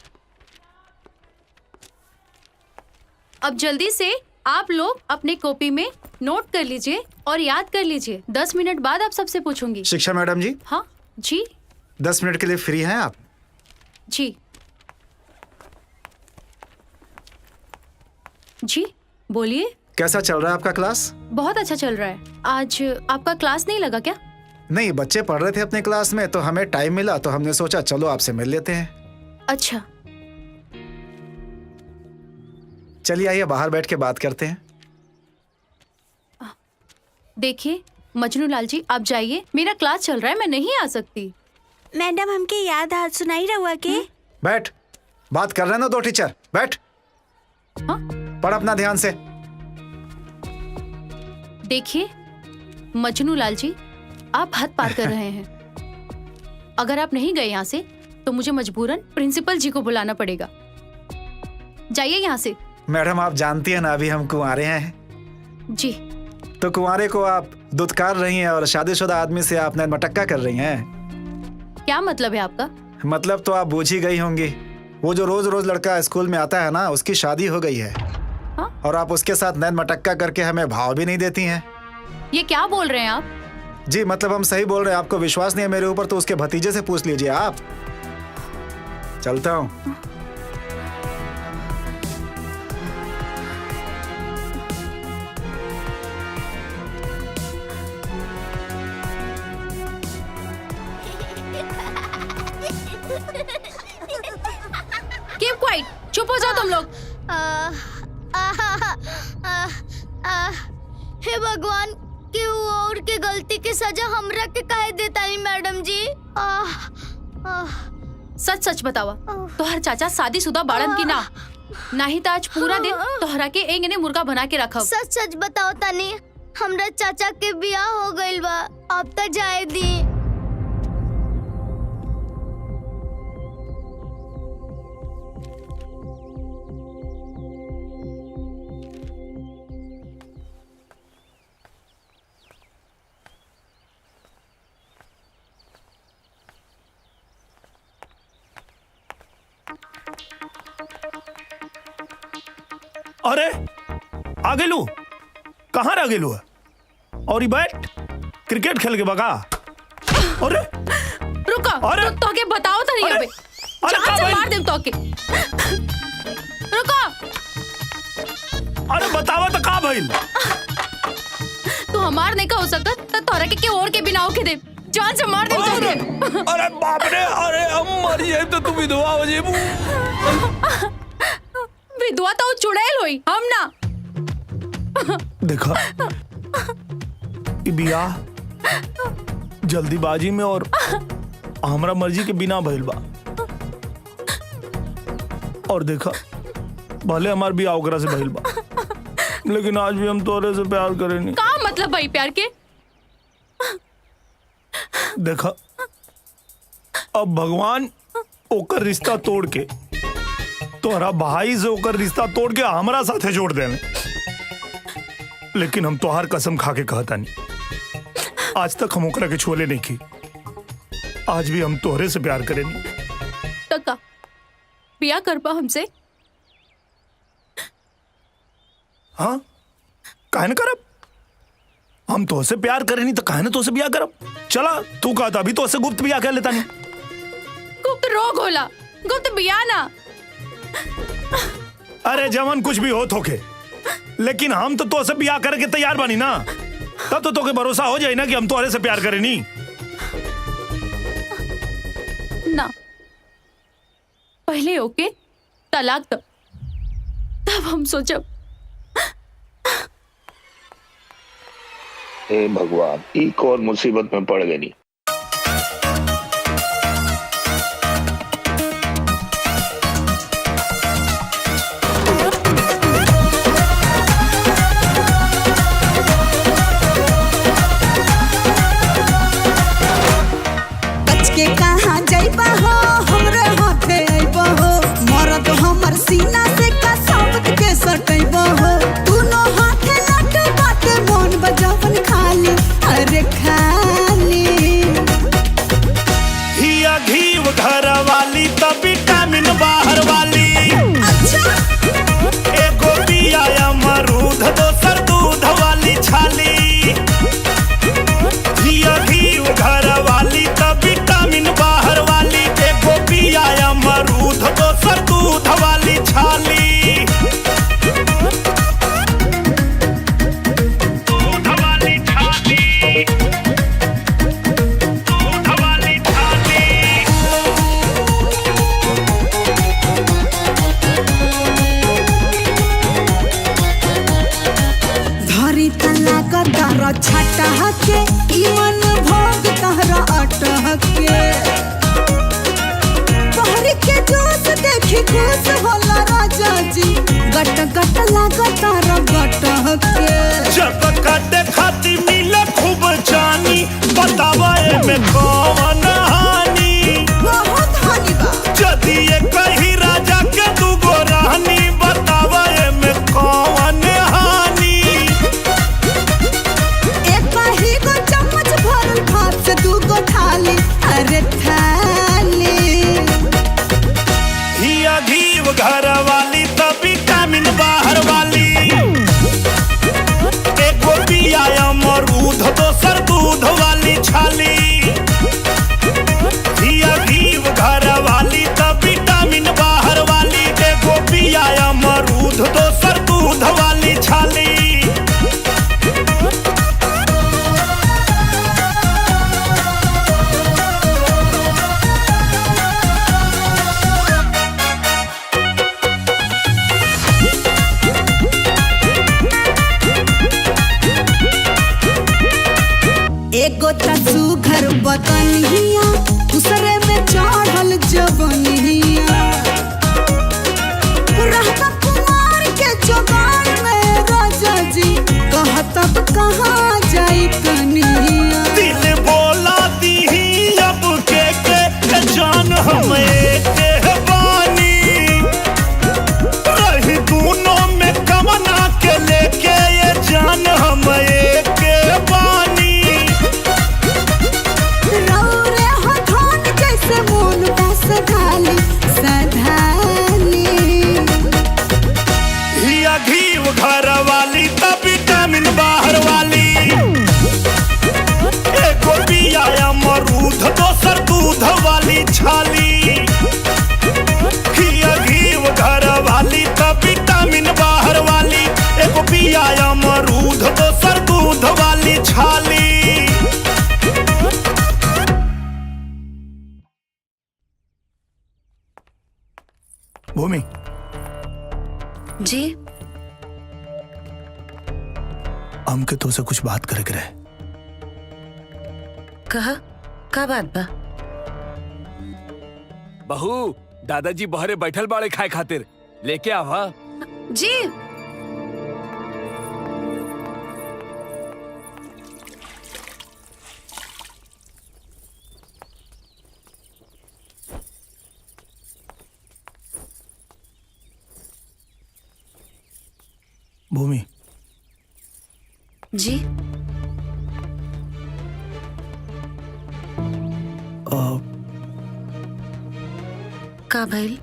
अब जल्दी से आप लोग अपने कॉपी में नोट कर लीजिए और याद कर लीजिए। 10 मिनट बाद आप सबसे पूछूंगी। शिक्षा मैडम जी। हाँ जी। 10 मिनट के लिए फ्री हैं आप? जी जी बोलिए। कैसा चल रहा है आपका क्लास? बहुत अच्छा चल रहा है। आज आपका क्लास नहीं लगा क्या? नहीं, बच्चे पढ़ रहे थे अपने क्लास में तो हमें टाइम मिला तो हमने सोचा चलो आपसे मिल लेते हैं। अच्छा चलिए आइए बाहर बैठ के बात करते हैं। देखिए मजनू लाल जी, आप जाइए, मेरा क्लास चल रहा है, मैं नहीं आ सकती। मैडम हमके याद हाथ सुनाई रहुआ के। बैठ, बात कर रहे हैं ना दो टीचर। बैठ। हाँ? पढ़ अपना ध्यान से। देखिए मजनू लाल जी, आप हद पार कर रहे हैं। अगर आप नहीं गए यहाँ से तो मुझे मजबूरन प्रिंसिपल जी को बुलाना पड़ेगा। जाइए यहाँ से। मैडम आप जानती हैं ना अभी हम कुंवारे हैं। जी। तो कुंवारे को आप दुत्कार रही हैं और शादीशुदा आदमी से आप मटक्का कर रही हैं। क्या मतलब है आपका? मतलब तो आप बूझ ही गई होंगी। वो जो रोज रोज लड़का स्कूल में आता है ना, उसकी शादी हो गई है। हाँ? और आप उसके साथ नैन मटक्का करके हमें भाव भी नहीं देती हैं। ये क्या बोल रहे हैं आप? जी मतलब हम सही बोल रहे हैं। आपको विश्वास नहीं है मेरे ऊपर तो उसके भतीजे से पूछ लीजिए आप। चलता हूँ। Keep quiet, चुप हो जाओ तुम लोग। हे भगवान, क्यों और के गलती की सजा हमरा के काहे देता नहीं मैडम जी? सच सच बतावा, तोहर चाचा शादीशुदा बाड़न की ना? नहीं तो आज पूरा दिन तोहरा के एंगने मुर्गा बना के रखब। सच सच बताओ तनी, हमरा चाचा के बियाह हो गइल बा, अब तो जाए दी। अरे आ गेलू, कहाँ रह गेलू? और ये बैठ क्रिकेट खेल के बगा। अरे रुका, अरे तो के बताओ तो नहीं अबे। जान से मार देम तो के। रुको। अरे बतावा तो का भइल? तू हमार नहीं का हो सकत त तोरा के और के बिना होके दे। जान से मार देम तो के। अरे बाप रे, अरे हम मर जाए तो तू विधवा हो जेबू। विधवा तो चुड़ैल होई, हम ना। देखा बियाह जल्दीबाजी में और हमरा मर्जी के बिना भइल बा। और देखा भले हमार बियाह ओकरा से भइल बा, लेकिन आज भी हम तोरे से प्यार करेनी। का मतलब भाई प्यार के? देखा अब भगवान ओकर रिश्ता तोड़ के तोहरा भाई से ओकर रिश्ता तोड़ के हमरा साथे जोड़ देने, लेकिन हम तोहार कसम खा के कहता नहीं, आज तक हम ओकरा के छोले नहीं की। आज भी हम तोहरे से प्यार करेनी। तका बिया करबा हमसे? हाँ काहे न करब? हम तो से प्यार करेनी तो काहे न तो से बिया करब? चला तू कहता अभी तो से गुप्त बिया कर लेता नहीं। गुप्त रोग होला, गुप्त बिया ना। अरे जवन कुछ भी हो थोके, लेकिन हम तो तोसे ब्याह करके तैयार बानी ना, तब तो तोके भरोसा हो जाए ना कि हम तोहरे से प्यार करे नी। ना, पहले ओके तलाक दो, तब हम सोचब। हे भगवान, ई कौन मुसीबत में पड़ गई। बच के कहाँ जाइबा हो, हमरे हाथे आइबा हो, मरद हमर सीना से का साबत के सटैबा हो, दोनों हाथे लट बाटे मोन बजावन खाली, अरे खाली। हिया घीव घर वाली तो विटामिन बाहर वाली। अच्छा। एगो पिया अमरूद, दोसर दूध वाली छाली। हिया घीव घर वाली तो विटामिन बाहर वाली। एगो पिया अमरूद, दोसर दूध वाली छाली। दूध वाली छाली, दूध वाली छाली। धरी तना गदर छटा के, इमन भोग तहरा अटह के, बहर के जोश देखी खुश होला राजा जी, गट गट लागत तारा गटह के। जब काटे खाती मिले खूब जानी, बतावा एमे कौन हानि। बहुत हानि बा। यदि ये कही राजा के दूगो रानी, बतावा एमे कौन हानि। एक ही गो चम्मच भरल भात से दूगो थाली, अरे थाली। हिया घीव घर वाली तो विटामिन बाहर वाली। एगो पिया अमरूद, दोसर दूध वाली छाली। हिया घीव घर वाली तो विटामिन बाहर वाली। एगो पिया अमरूद, दोसर दूध वाली छाली। एगो तसू घर बतनिया, दूसरे में चढ़ल जवनिया, रहता कुमार के जोगान में राजा जी, कहतब कहाँ जाई कनिया। दिल बोला दीही अब के जान हम एक बानी। रही दोनों में कमना के लेके ये जान हम एक बानी। रौरे हथौन जैसे मोन बस ढाली सधाली। हिया घीव घर वाली तो विटामिन बाहर वाली। एगो पिया अमरूद, दोसर दूध वाली छाली। हिया घीव घर वाली तो विटामिन बाहर वाली। एगो पिया अमरूद, दोसर दूध वाली छाली। भूमि जी। हमके तो से कुछ बात करे के रहे। कहा का बात बा? बहू, दादाजी बहरे बैठल बाड़े खाए खातिर, लेके आवा। जी। भूमि जी। का भइल?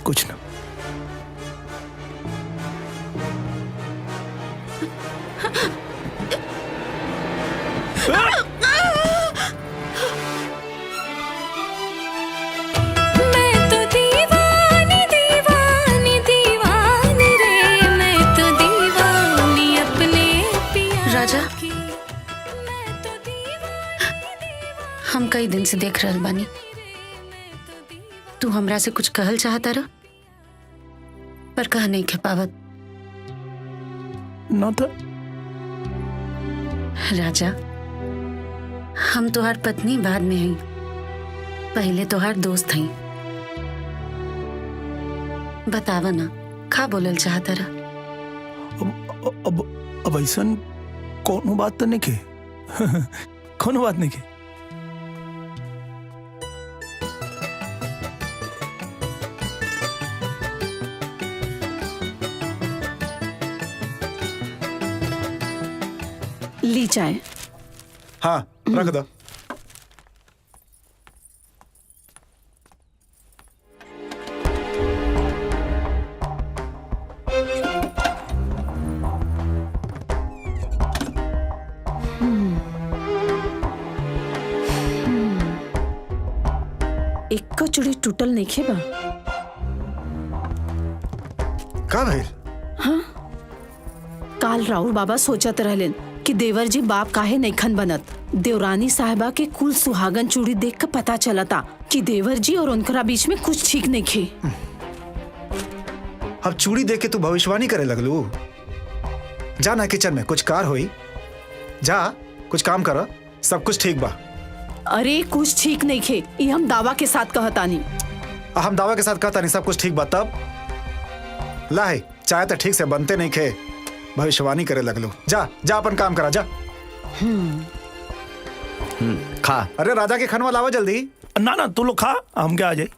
कुछ ना। राजा, हम कई दिन से देख रहल बानी, तू हमरा से कुछ कहल चाहता रह, पर कह नहीं के पावत। ना तो राजा, हम तोहार पत्नी बाद में हई, पहले तोहार दोस्त हई। बतावा ना, का बोलल चाहता रह? अब ऐसा कोनो बात तो नहीं के कोनो बात नहीं के। ली चाय। हाँ, रख दो। एक का चूड़ी टूटल नहीं खे बा। का भाई? हाँ, काल राउर बाबा सोचत रहलन कि देवर जी बाप काहे नहीं खन बनत। देवरानी साहिबा के कुल सुहागन चूड़ी देख कर पता चलता कि देवर जी और उनकरा बीच में कुछ ठीक नहीं खे। अब चूड़ी देख के तू भविष्यवाणी करे लगलू। जा ना किचन में कुछ कार हुई, जा कुछ काम कर, सब कुछ ठीक बा। अरे कुछ ठीक नहीं खे, ये हम दावा के साथ कहतानी। हम दावा के साथ कहता नहीं सब कुछ ठीक बा। तब ला चाय तो ठीक से बनते नहीं खे, भविष्यवाणी करे लगलू। जा जा अपन काम करा जा। खा। अरे राजा के खनवा लावा जल्दी। ना ना तू लोग खा, हम क्या आ जाए।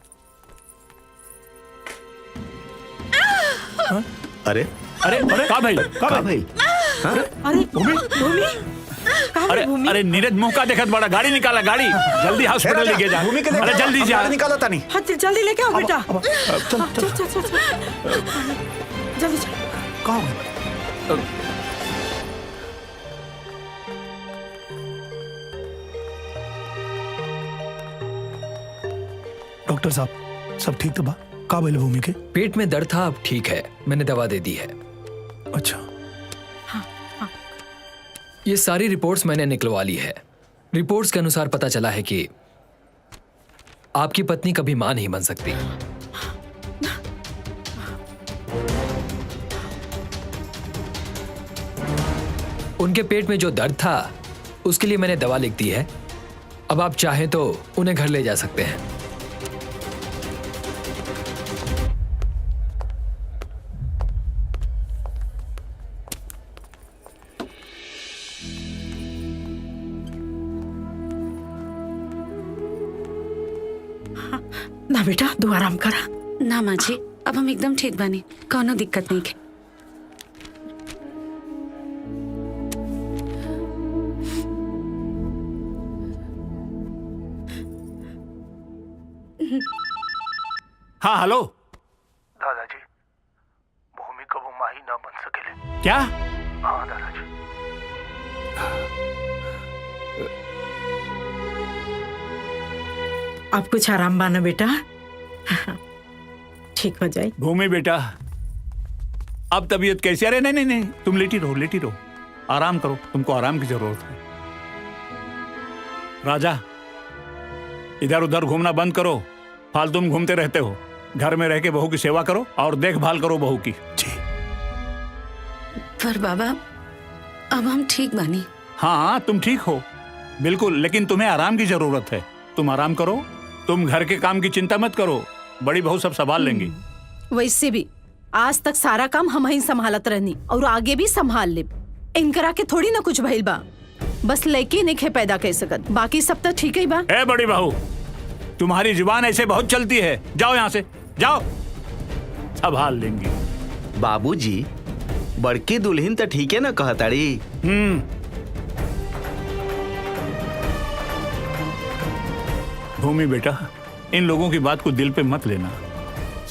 अरे अरे का भाई? का भाई? अरे भूमि, अरे अरे नीरज मुंह का देखत बड़ा, गाड़ी निकाला, गाड़ी जल्दी हॉस्पिटल लेके जा। भूमि के अरे जल्दी जा, निकाला तानी। हाँ जल्दी लेके आओ बेटा। चल चल चल चल चल जल्दी चल। कहाँ? डॉक्टर साहब सब ठीक तो बा? का बोले भूमि के? पेट में दर्द था, अब ठीक है, मैंने दवा दे दी है। अच्छा, ये सारी रिपोर्ट्स मैंने निकलवा ली है। रिपोर्ट्स के अनुसार पता चला है कि आपकी पत्नी कभी मां नहीं बन सकती। उनके पेट में जो दर्द था उसके लिए मैंने दवा लिख दी है। अब आप चाहें तो उन्हें घर ले जा सकते हैं। ना बेटा तू आराम करा। ना माँ जी, अब हम एकदम ठीक बानी, कोनो दिक्कत नहीं है। हाँ हेलो दादाजी, भूमि कबू माही ना बन सकेले। क्या? हाँ दादाजी। अब कुछ आराम बाना बेटा, ठीक हो जाए। भूमि बेटा अब तबीयत कैसी? अरे नहीं नहीं नहीं, तुम लेटी रहो, लेटी रहो, आराम करो, तुमको आराम की जरूरत है। राजा इधर उधर घूमना बंद करो, फालतू तुम घूमते रहते हो। घर में रह के बहू की सेवा करो और देखभाल करो बहू की। जी। पर बाबा अब हम ठीक बानी। हाँ तुम ठीक हो बिल्कुल, लेकिन तुम्हें आराम की जरूरत है। तुम आराम करो, तुम घर के काम की चिंता मत करो, बड़ी बहू सब संभाल लेंगी। वैसे भी आज तक सारा काम हम ही संभालत रहनी और आगे भी संभाल ले। इनकरा के थोड़ी ना कुछ भइल बा, बस लड़की नहीं पैदा कर सकत, बाकी सब तो ठीक ही बा। ए बड़ी बहू, तुम्हारी जुबान ऐसे बहुत चलती है, जाओ यहाँ से जाओ, संभाल लेंगी। बाबूजी बड़की दुल्हन तो ठीक है ना कहताड़ी। भूमि बेटा इन लोगों की बात को दिल पे मत लेना,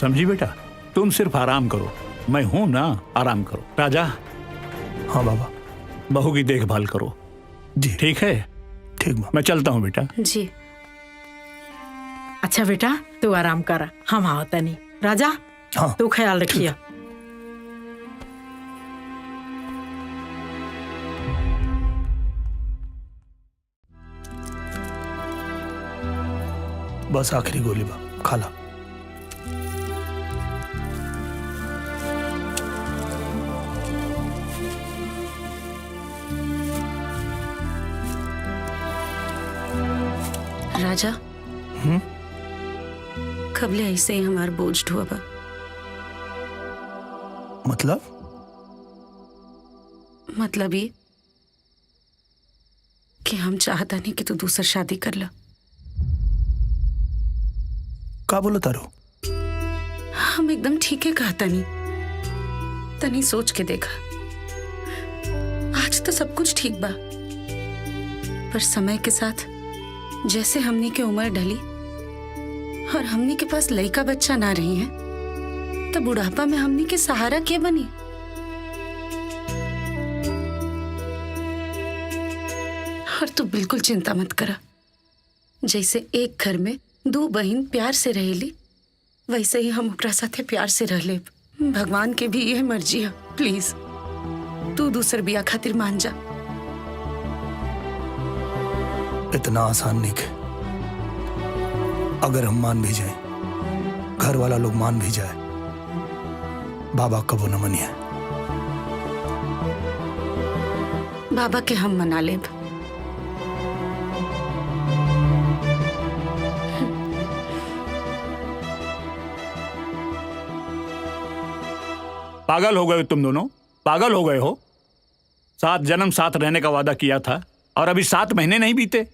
समझी बेटा? तुम सिर्फ आराम करो, मैं हूं ना, आराम करो। राजा। हाँ बाबा। बहू की देखभाल करो जी। ठीक है? ठीक, मैं चलता हूँ बेटा। जी। अच्छा बेटा तू आराम करा, हम आवता नहीं। राजा हाँ। तू ख्याल रखिया। बस आखिरी गोली बा, खा ला। राजा कबले ऐसे ही हमार बोझ ढोबा। मतलब ये कि हम चाहता नहीं कि तू दूसर शादी कर ला। का बोलो तारो? हम एकदम ठीक है कहता नहीं, तनी सोच के देखा। आज तो सब कुछ ठीक बा, पर समय के साथ जैसे हमनी के उम्र ढली और हमनी के पास लड़का बच्चा ना रही है, तो बुढ़ापा में हमनी के सहारा क्या बनी? और तू बिल्कुल चिंता मत करा। जैसे एक घर में दो बहन प्यार से रहेली, वैसे ही हम अपना साथे प्यार से रह ले। भगवान के भी यह मर्जी है। प्लीज तू दूसर बिया खातिर मान जा। इतना आसान नहीं है। अगर हम मान भी जाए, घर वाला लोग मान भी जाए, बाबा कबो न मनिया। बाबा के हम मना लेब। पागल हो गए तुम दोनों, पागल हो गए हो। 7 जन्म साथ रहने का वादा किया था और अभी 7 महीने नहीं बीते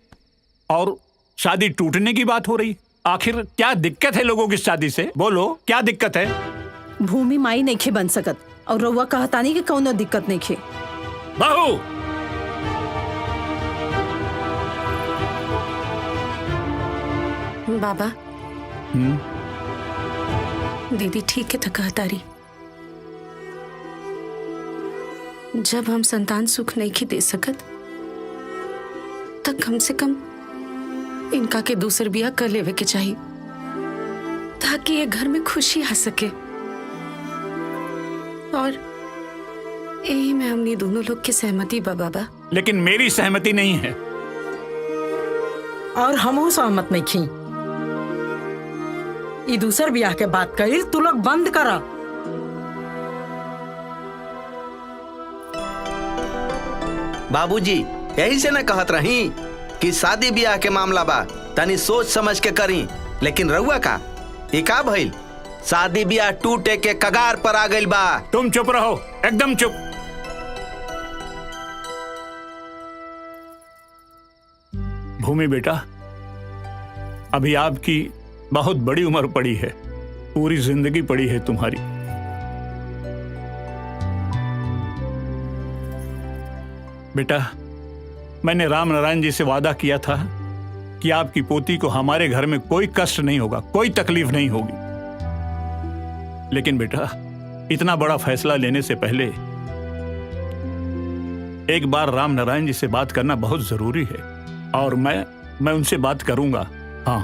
और शादी टूटने की बात हो रही। आखिर क्या दिक्कत है लोगों की शादी से? बोलो क्या दिक्कत है? भूमि माई नहीं खे बन सकत और रउआ कहतानी कि कौनो दिक्कत नहीं खे। बहू बाबा दीदी ठीक है तो कहता रही। जब हम संतान सुख नहीं की दे सकत, तब कम से कम इनका के दूसर बिया कर लेवे के चाहिए, ताकि ये घर में खुशी आ सके। और यही में हमने दोनों लोग की सहमति बा बाबा। लेकिन मेरी सहमति नहीं है। और हम सहमत नहीं खी। ई दूसर बियाह के बात कही तू लोग बंद करा। बाबूजी यही से न कहत रही कि शादी ब्याह के मामला बा तनी सोच समझ के करी। लेकिन रउआ का ये का भइल? शादी ब्याह टूटे के कगार पर आ गइल बा। तुम चुप रहो, एकदम चुप। भूमि बेटा, अभी आपकी बहुत बड़ी उम्र पड़ी है, पूरी जिंदगी पड़ी है तुम्हारी। बेटा, मैंने राम नारायण जी से वादा किया था कि आपकी पोती को हमारे घर में कोई कष्ट नहीं होगा, कोई तकलीफ नहीं होगी। लेकिन बेटा, इतना बड़ा फैसला लेने से पहले एक बार राम नारायण जी से बात करना बहुत जरूरी है और मैं उनसे बात करूंगा। हाँ,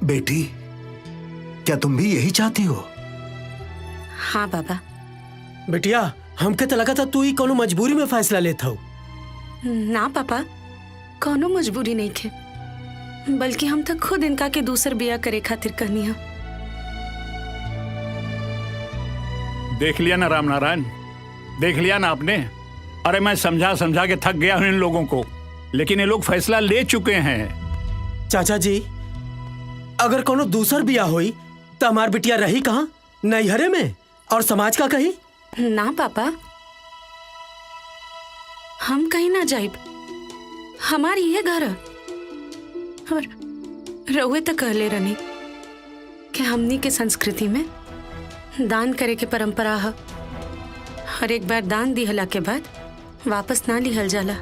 बेटी, क्या तुम भी यही चाहती हो? हाँ बाबा। बेटिया, हमके तो लगा था तू ही कोनो मजबूरी में फैसला लेता हो। ना पापा, कोनो मजबूरी नहीं थे, बल्कि हम तो खुद इनका के दूसर बिया करे खातिर कहनी है। देख लिया ना राम नारायण, देख लिया ना आपने। अरे मैं समझा समझा के थक गया हूं इन लोगों को, लेकिन ये लोग फैसला ले चुके हैं। चाचा जी, अगर कोनो दूसर बिया हुई तो हमार बिटिया रही कहाँ? नैहरे में? और समाज का कही? ना पापा, हम कहीं ना जाइब, हमारी ये घर है। और रहुए तो कह ले रनी कि हमनी के संस्कृति में दान करे के परंपरा है। हर एक बार दान दिहला के बाद वापस ना लिहल जाला।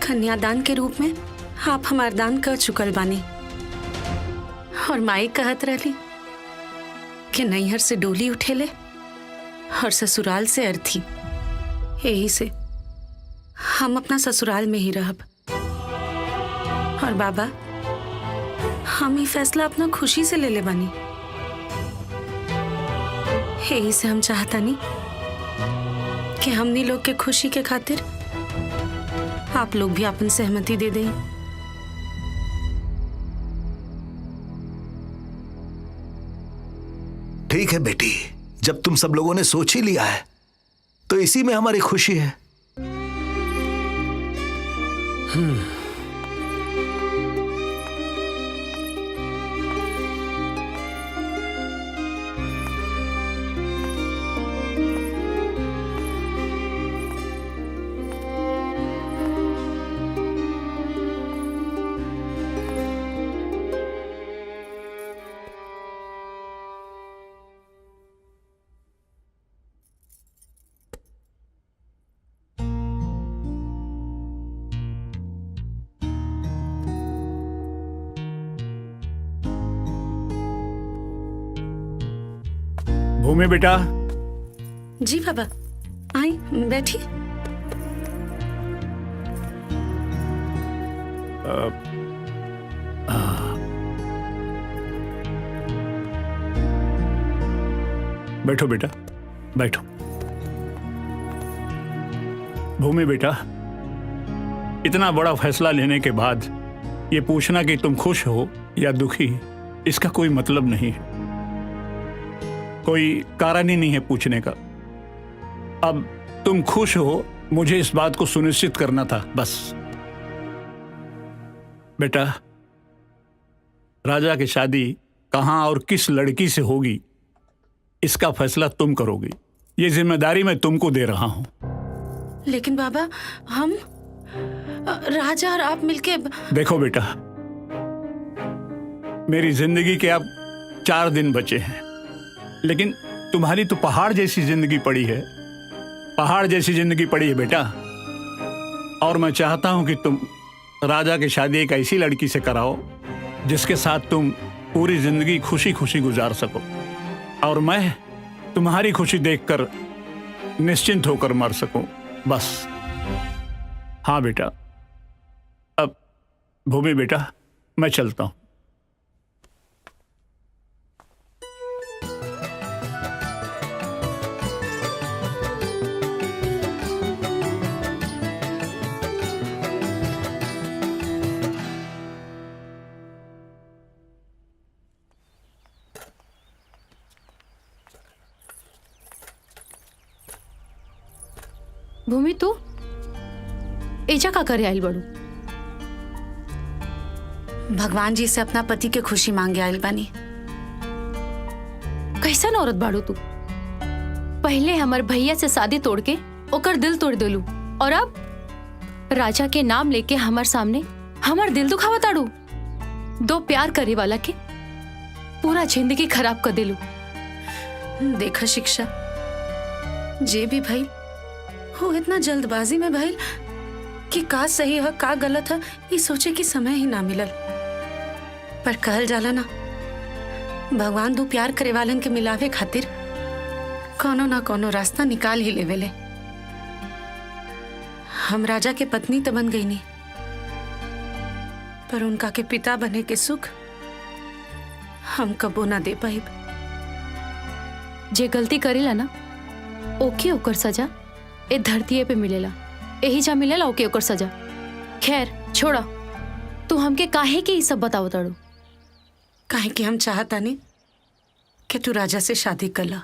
कन्यादान के रूप में आप हमार दान कर चुकल बानी। और माई कहत रही कि नैहर से डोली उठेले और ससुराल से अर्थी। यही से हम अपना ससुराल में ही रहब। और बाबा, हम ही फैसला अपना खुशी से ले ले बानी। यही से हम चाहता नहीं कि हमनी लोग के खुशी के खातिर आप लोग भी अपन सहमति दे दें। ठीक है बेटी, जब तुम सब लोगों ने सोच ही लिया है तो इसी में हमारी खुशी है। भूमि बेटा। जी बाबा, आई बैठी। बैठो बेटा, बैठो। भूमि बेटा, इतना बड़ा फैसला लेने के बाद ये पूछना कि तुम खुश हो या दुखी, इसका कोई मतलब नहीं है, कोई कारण ही नहीं है पूछने का। अब तुम खुश हो, मुझे इस बात को सुनिश्चित करना था, बस। बेटा, राजा की शादी कहां और किस लड़की से होगी, इसका फैसला तुम करोगी। ये जिम्मेदारी मैं तुमको दे रहा हूं। लेकिन बाबा, हम राजा और आप मिलके। देखो बेटा, मेरी जिंदगी के अब 4 दिन बचे हैं, लेकिन तुम्हारी तो पहाड़ जैसी जिंदगी पड़ी है, पहाड़ जैसी जिंदगी पड़ी है बेटा। और मैं चाहता हूं कि तुम राजा की शादी एक ऐसी लड़की से कराओ जिसके साथ तुम पूरी जिंदगी खुशी खुशी गुजार सको, और मैं तुम्हारी खुशी देखकर निश्चिंत होकर मर सकूं, बस। हाँ बेटा। अब भूमि बेटा, मैं चलता हूं। भूमि, तू एजा का करे आइल बड़ू? भगवान जी से अपना पति के खुशी मांगे आइल बानी। कैसन औरत बाड़ू तू? पहले हमार भैया से शादी तोड़ के ओकर दिल तोड़ देलू, और अब राजा के नाम लेके हमार सामने हमार दिल दुखावा ताड़ू। 2 प्यार करे वाला के पूरा जिंदगी खराब कर देलू। देखा शिक्षा, जे भी भाई वो इतना जल्दबाजी में भाई कि का सही है का गलत है, ये सोचे कि समय ही ना मिलल। पर कहल जाला ना, भगवान 2 प्यार करे वालन के मिलावे खातिर कोनो ना कोनो रास्ता निकाल ही लेवेले। हम राजा के पत्नी तो बन गई नहीं, पर उनका के पिता बने के सुख हम कबो ना दे पाइब। जे गलती करेला ना, ओके ओकर सजा ए धरती पे मिलेला, यही जा मिलेला ओके ओकर सजा। खैर छोड़ा, तू हमके काहे के ये सब बताओ ताड़ू? काहे कि हम चाहता नहीं कि तू राजा से शादी कर ला।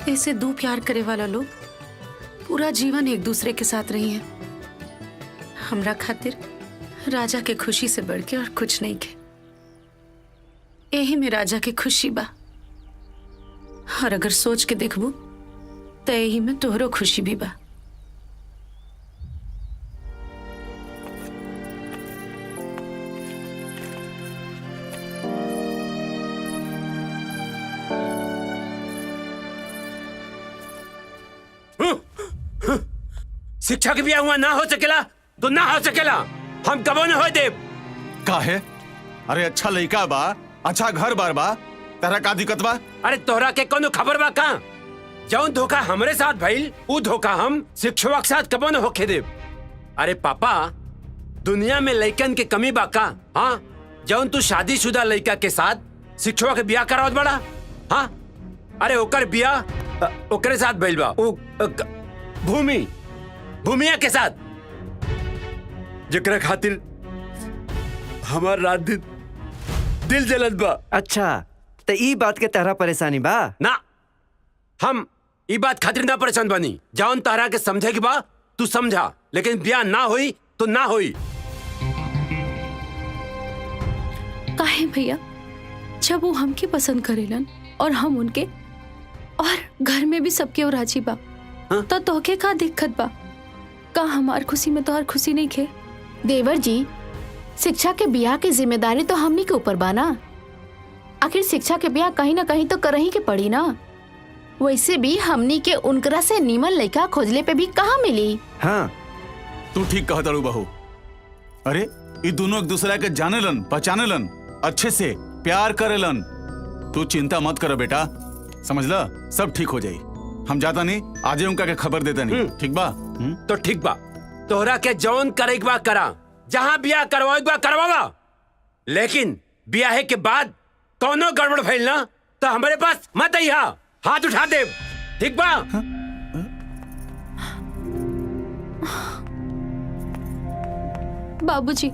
ऐसे 2 प्यार करे वाला लोग पूरा जीवन एक दूसरे के साथ रही हैं। हमरा खातिर राजा के खुशी से बढ़ के और कुछ नहीं के। यही में राजा की खुशी बा, और अगर सोच के देखबू तो यही में तोहरो खुशी भी बा। शिक्षा के बिया हुआ ना हो सकेला तो ना हो सकेला, हम कबो न हो देव। काहे? अरे अच्छा लड़का बा, अच्छा घर बार बा, तेरा का दिक्कत बा? अरे तोहरा के कोनो खबर बा का? जौन धोखा हमरे साथ भइल, ऊ धोखा हम शिक्षवा के साथ कबो न होके देव। अरे पापा, दुनिया में लइकन के कमी बा का? हाँ, जौन तू शादीशुदा लड़का के साथ शिक्षवा के ब्याह करावत बड़ा। हाँ अरे ओकर ब्याह ओकरे साथ भइल बा, भूमिया के साथ, जेकरा खातिर हमार रात दिन दिल जलत बा। अच्छा तो ई बात के तहरा परेशानी बा ना, हम ई बात खातिर ना परेशान बनी। जौन तारा के समझे की बा तू समझा, लेकिन ब्याह ना होई तो ना होई। काहे भैया, जब वो हमके पसंद करेलन और हम उनके, और घर में भी सबके राजी बा, तो तोहके का दिक्कत बा? का हमार खुशी में तोहर खुशी नहीं खे? देवर जी, शिक्षा के ब्याह की जिम्मेदारी तो हमनी के ऊपर बा ना। आखिर शिक्षा के ब्याह कहीं ना कहीं तो करही के पड़ी ना। वैसे भी हमनी के उनकरा से नीमन लड़का खोजले पे भी कहाँ मिली। हाँ तू ठीक कहत अड़ू बहू। अरे ये दोनों एक दूसरे के जानेलन, पहचानेलन, अच्छे से प्यार करेलन। तू चिंता मत करो बेटा, समझला, सब ठीक हो जाई। हम जाता नहीं, आज उनका के खबर देता नहीं। ठीक बा? तो ठीक बा, तोहरा के जौन करे बा करा, जहाँ ब्याह करवाए बा करवावा, लेकिन ब्याह के बाद कौनो गड़बड़ भइल ना तो हमारे पास मत आइहा, हाथ उठा दे। ठीक बा? बाबूजी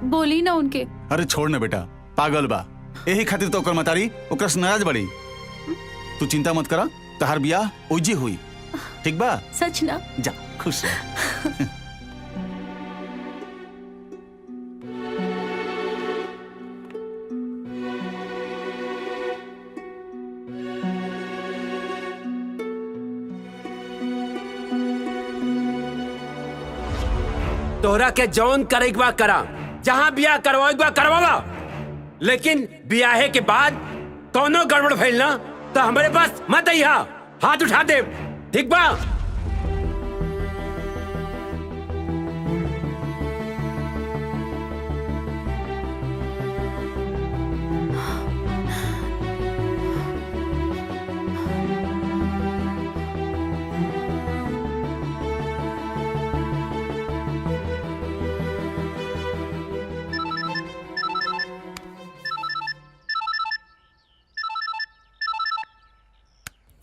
बोली ना उनके। अरे छोड़ ना बेटा, पागल बा, यही खातिर तो ओकर मतारी ओकर से नाराज बड़ी। तू चिंता मत करा, तहार बियाह ओइजे हुई। ठीक बा? सच ना? जा खुश रह। तोहरा के जौन करे बा करा, जहाँ ब्याह करवाए बा करवावा, लेकिन ब्याहे के बाद कौनो गड़बड़ भइल ना तो हमारे पास मत आइहा, हाथ उठा दे। ठीक बा?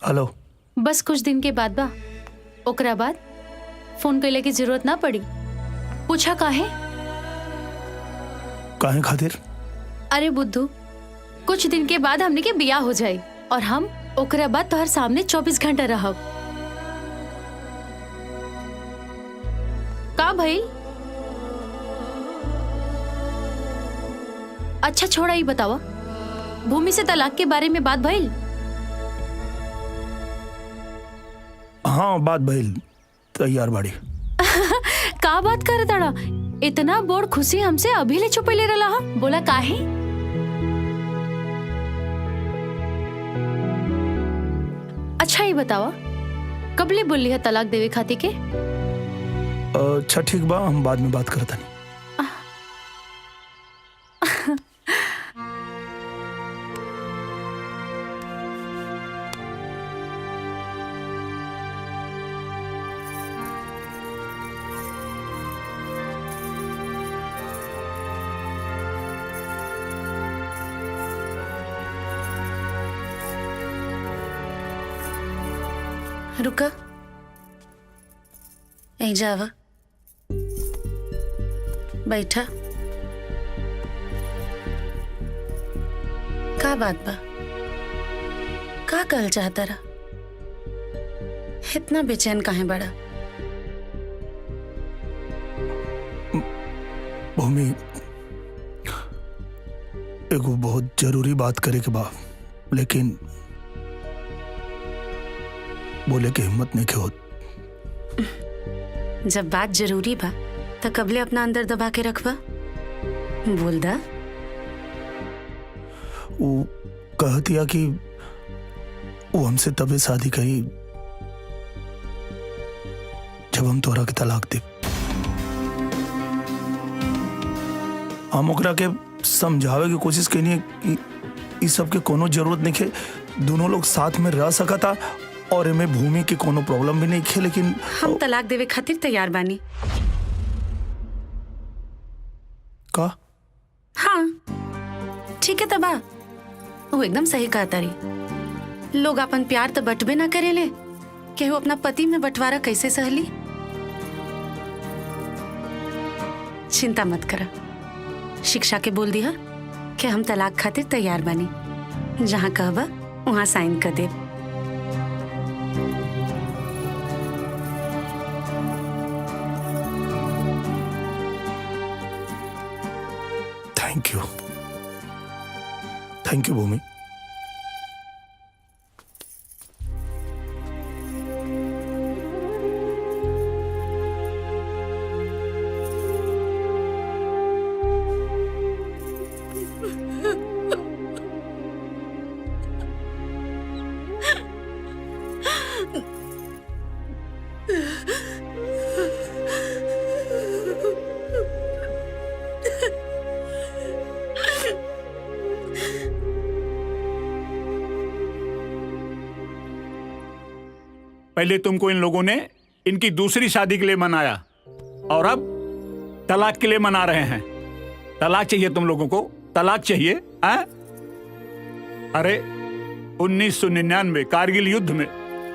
हेलो। बस कुछ दिन के बाद बा, ओकरा बाद फोन कैले की जरूरत ना पड़ी। पूछा काहे? काहे खातिर? अरे बुद्धू, कुछ दिन के बाद हमने के बियाह हो जाए और हम ओकरा बाद तोहर सामने 24 घंटा रहब। का भइल? अच्छा छोड़ा, ही बतावा, भूमि से तलाक के बारे में बात भइल? हाँ बात भइल, तैयार बाड़ी। का बात कर तड़ा? इतना बोड़ खुशी हमसे अभी ले छुपैले रहला हा? बोला काहे? अच्छा ही बतावा, कबले बोली है तलाक देवे खाती के? अच्छा ठीक बा, हम बाद में बात करता नहीं। रुका, यहीं जावा, बैठा। का बात बा? का कहल चाहता रहा? इतना बेचैन काहे बड़ा? भूमि, एगो बहुत जरूरी बात करे के बा, लेकिन बोले के हिम्मत नहीं के होत। जब बात जरूरी बा तो कबले अपना अंदर दबा के रखबा? बोल दा। वो कहतिया कि वो हमसे तबे शादी करी जब हम तोरा के तलाक दे। हम ओकरा के समझावे की कोशिश कनी है कि इस सब के कोनो जरूरत नहीं है, दोनों लोग साथ में रह सकता और इनमें भूमि की कोनो प्रॉब्लम भी नहीं है, लेकिन हम तलाक देवे खातिर तैयार बानी। का? हाँ ठीक है तबा, वो एकदम सही कहा तारी। लोग अपन प्यार तो बटबे ना करेले, केहू अपना पति में बंटवारा कैसे सहली। चिंता मत करा, शिक्षा के बोल दिया कि हम तलाक खातिर तैयार बानी, जहाँ कहबा वहाँ साइन कर दे। थैंक यू भूमि। पहले तुमको इन लोगों ने इनकी दूसरी शादी के लिए मनाया और अब तलाक के लिए मना रहे हैं। तलाक चाहिए तुम लोगों को, तलाक चाहिए हैं? अरे 1999 कारगिल युद्ध में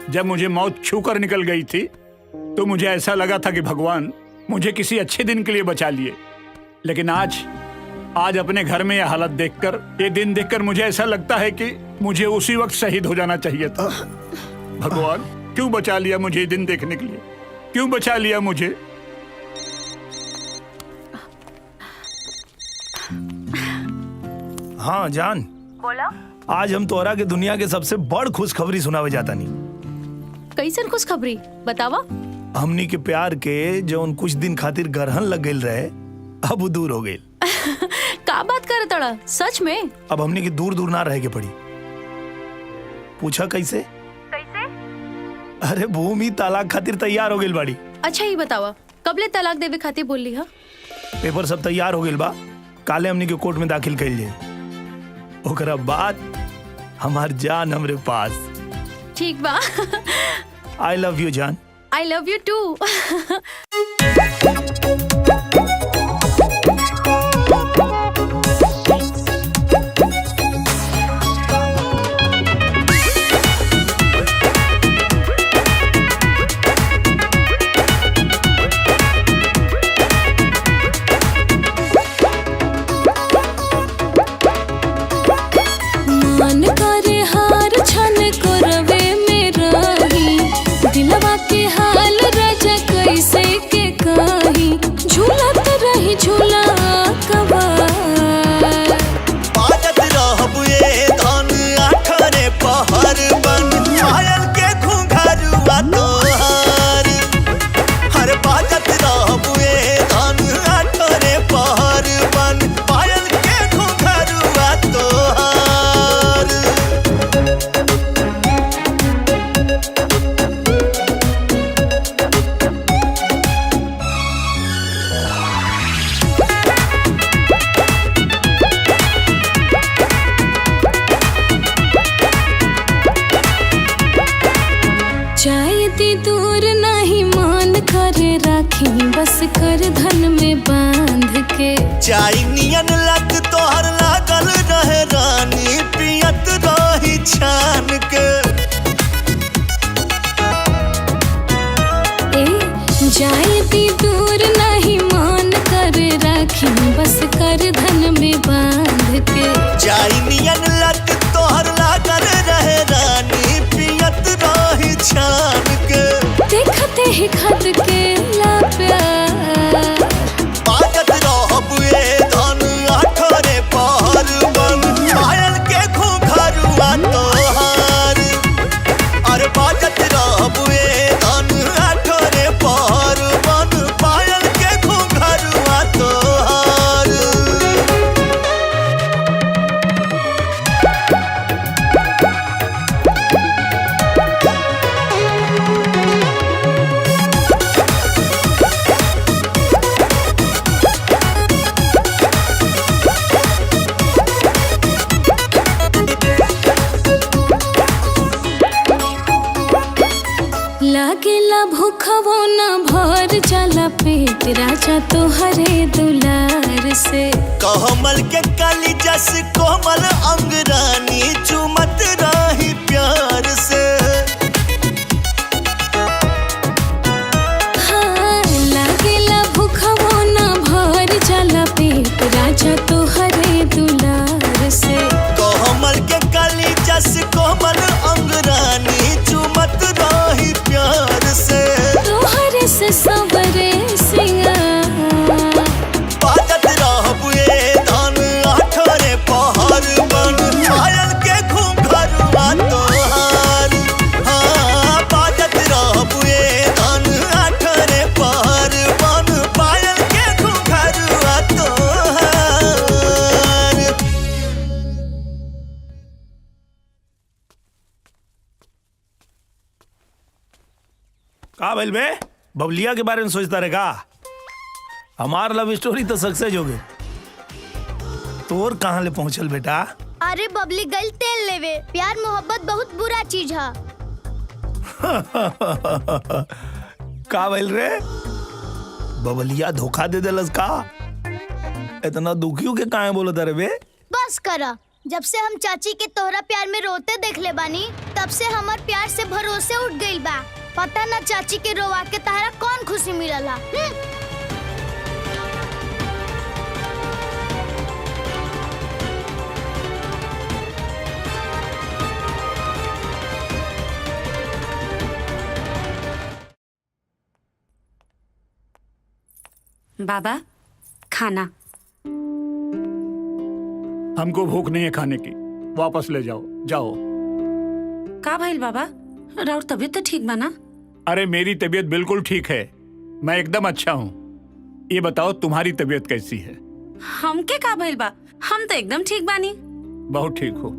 जब मुझे मौत छूकर निकल गई थी तो मुझे ऐसा लगा था कि भगवान मुझे किसी अच्छे दिन के लिए बचा लिए, लेकिन आज अपने घर में यह हालत देखकर, ये दिन देखकर मुझे ऐसा लगता है कि मुझे उसी वक्त शहीद हो जाना चाहिए था। भगवान क्यों बचा लिया मुझे ये दिन देखने के लिए, क्यों बचा लिया मुझे? हाँ जान, बोला। आज हम तोहरा के दुनिया के सबसे बड़ खुशखबरी सुनावे जाता नहीं। कैसन खुशखबरी बतावा? हमनी के प्यार के जो कुछ दिन खातिर गरहन लग गई रहे, अब दूर हो गई। का बात कर तड़ा? सच में? अब हमनी के दूर दूर ना रह के पड़ी। पूछा कैसे? अरे भूमि तलाक खातिर तैयार हो गई बाड़ी। अच्छा ये बतावा, कबले तलाक देवे खातिर बोल ली? पेपर सब तैयार हो गई बा, काले हमनी के कोर्ट में दाखिल कर लिए, ओकरा बाद हमार जान हमरे पास। ठीक बा। आई लव यू जान। I love you too. मन करे हार छन करवे में रही, दिलवा के हाल राजा कैसे के कही, झूलत रही झूला कबा। बाजत रहब ये धन आठरे पहर बन, पायल के घुंघरुआ तोहार। हर बाजत रहब ये धन आठरे पहर बन, पायल के घुंघरुआ तोहार। जायती दूर नहीं मान करे राखी, बस कर धन में बांध के। चाई नियन लग तोहर लागल रहे रानी, पियत रही छान के। ए जायती दूर नहीं मान करे राखी, बस कर धन में बांध के। चाई नियन लग तोहर लागल रहे रानी, पियत रही छान के। देखते ही खत के ला प्यार, बाजत रहब ये धन आठरे पहर बन, पायल के घुंघरुआ तोहार। अरे बाजत रहब ये धन आठरे पहर बन, पायल के घुंघरुआ तोहार। लागेला भूखवो न भर जाला पेट राजा तोहरे दुलार से। कोमल के काली जस कोमल अंगरानी चुमत रही प्यार से। हाँ लागेला भूखवो ना भर जाला पेट राजा तोहरे दुलार से। कोमल के काली जस कोमल अंगरानी चुमत रही प्यार से। तोहरे से सबरे सिंगार बाजत रहबुए धन आठरे पहर बन पायल के घूंघरुआ तोहार। हाँ बाजत रहबुए धन आठरे पहर बन पायल के घूंघरुआ तोहार। का भइल बे? बबलिया के बारे में सोचता रहेगा? हमार लव स्टोरी तो सक्सेस हो गई। तोर कहाँ ले पहुंचल बेटा? अरे बबली गल तेल लेवे। प्यार मोहब्बत बहुत बुरा चीज है। का भइल रे? बबलिया धोखा दे देलस का? इतना दुखियों के काहे बोलत रे बे? बस करा। जब से हम चाची के तोहरा प्यार में रोते देख ले बानी तब से हमार प्यार से भरोसे उठ गइल बा। पता ना चाची के रोवा के तहरा कौन खुशी मिलला। बाबा खाना। हमको भूख नहीं है खाने की, वापस ले जाओ। जाओ। का भइल बाबा? राउर तबीयत तो ठीक बा ना? अरे मेरी तबीयत बिल्कुल ठीक है, मैं एकदम अच्छा हूँ। ये बताओ तुम्हारी तबीयत कैसी है? हमके का भइल बा? हम तो एकदम ठीक बानी। बहुत ठीक हो।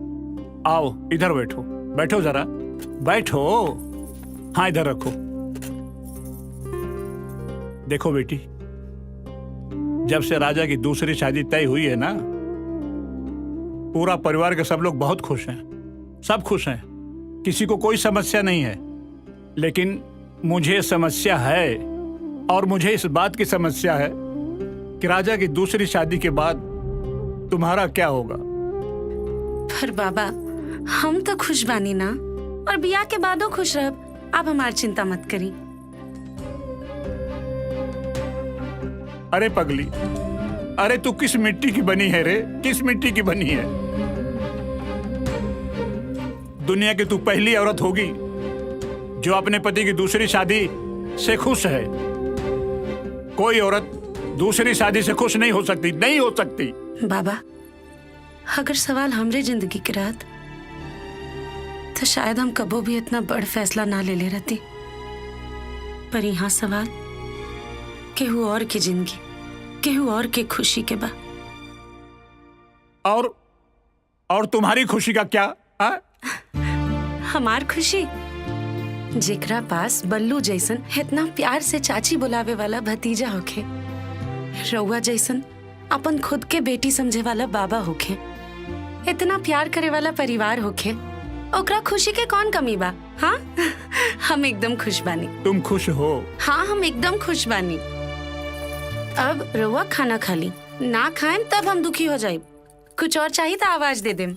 आओ इधर बैठो, बैठो जरा बैठो। हाँ इधर रखो। देखो बेटी, जब से राजा की दूसरी शादी तय हुई है ना, पूरा परिवार के सब लोग बहुत खुश हैं। सब खुश हैं, किसी को कोई समस्या नहीं है। लेकिन मुझे समस्या है, और मुझे इस बात की समस्या है कि राजा की दूसरी शादी के बाद तुम्हारा क्या होगा। पर बाबा हम तो खुश बानी ना, और बियाह के बादो खुश रहब। आप हमारी चिंता मत करी। अरे पगली, अरे तू किस मिट्टी की बनी है रे? किस मिट्टी की बनी है? दुनिया की तू पहली औरत होगी जो अपने पति की दूसरी शादी से खुश है। कोई औरत दूसरी शादी से खुश नहीं हो सकती, नहीं हो सकती। बाबा अगर सवाल हमरे जिंदगी के रहत तो शायद हम कबो भी इतना बड़ फैसला ना ले रहती। पर यहाँ सवाल केहू और की जिंदगी, केहू और के खुशी के बा। और तुम्हारी खुशी का क्या? हमार खुशी जेकरा पास बल्लू जैसन इतना प्यार से चाची बुलावे वाला भतीजा होखे, रउआ जैसन अपन खुद के बेटी समझे वाला बाबा होखे, इतना प्यार करे वाला परिवार होखे, ओकरा खुशी के कौन कमी बा? हाँ हम एकदम खुश बानी। तुम खुश हो? हाँ हम एकदम खुश बानी। अब रउआ खाना खा ली, ना खाएं तब हम दुखी हो जाए। कुछ और चाहिए तो आवाज दे दें। मैं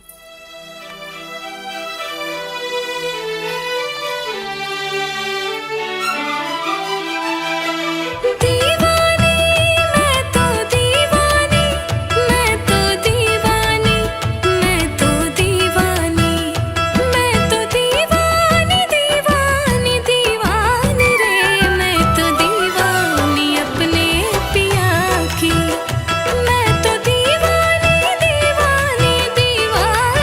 तो दीवानी दीवानी दीवानी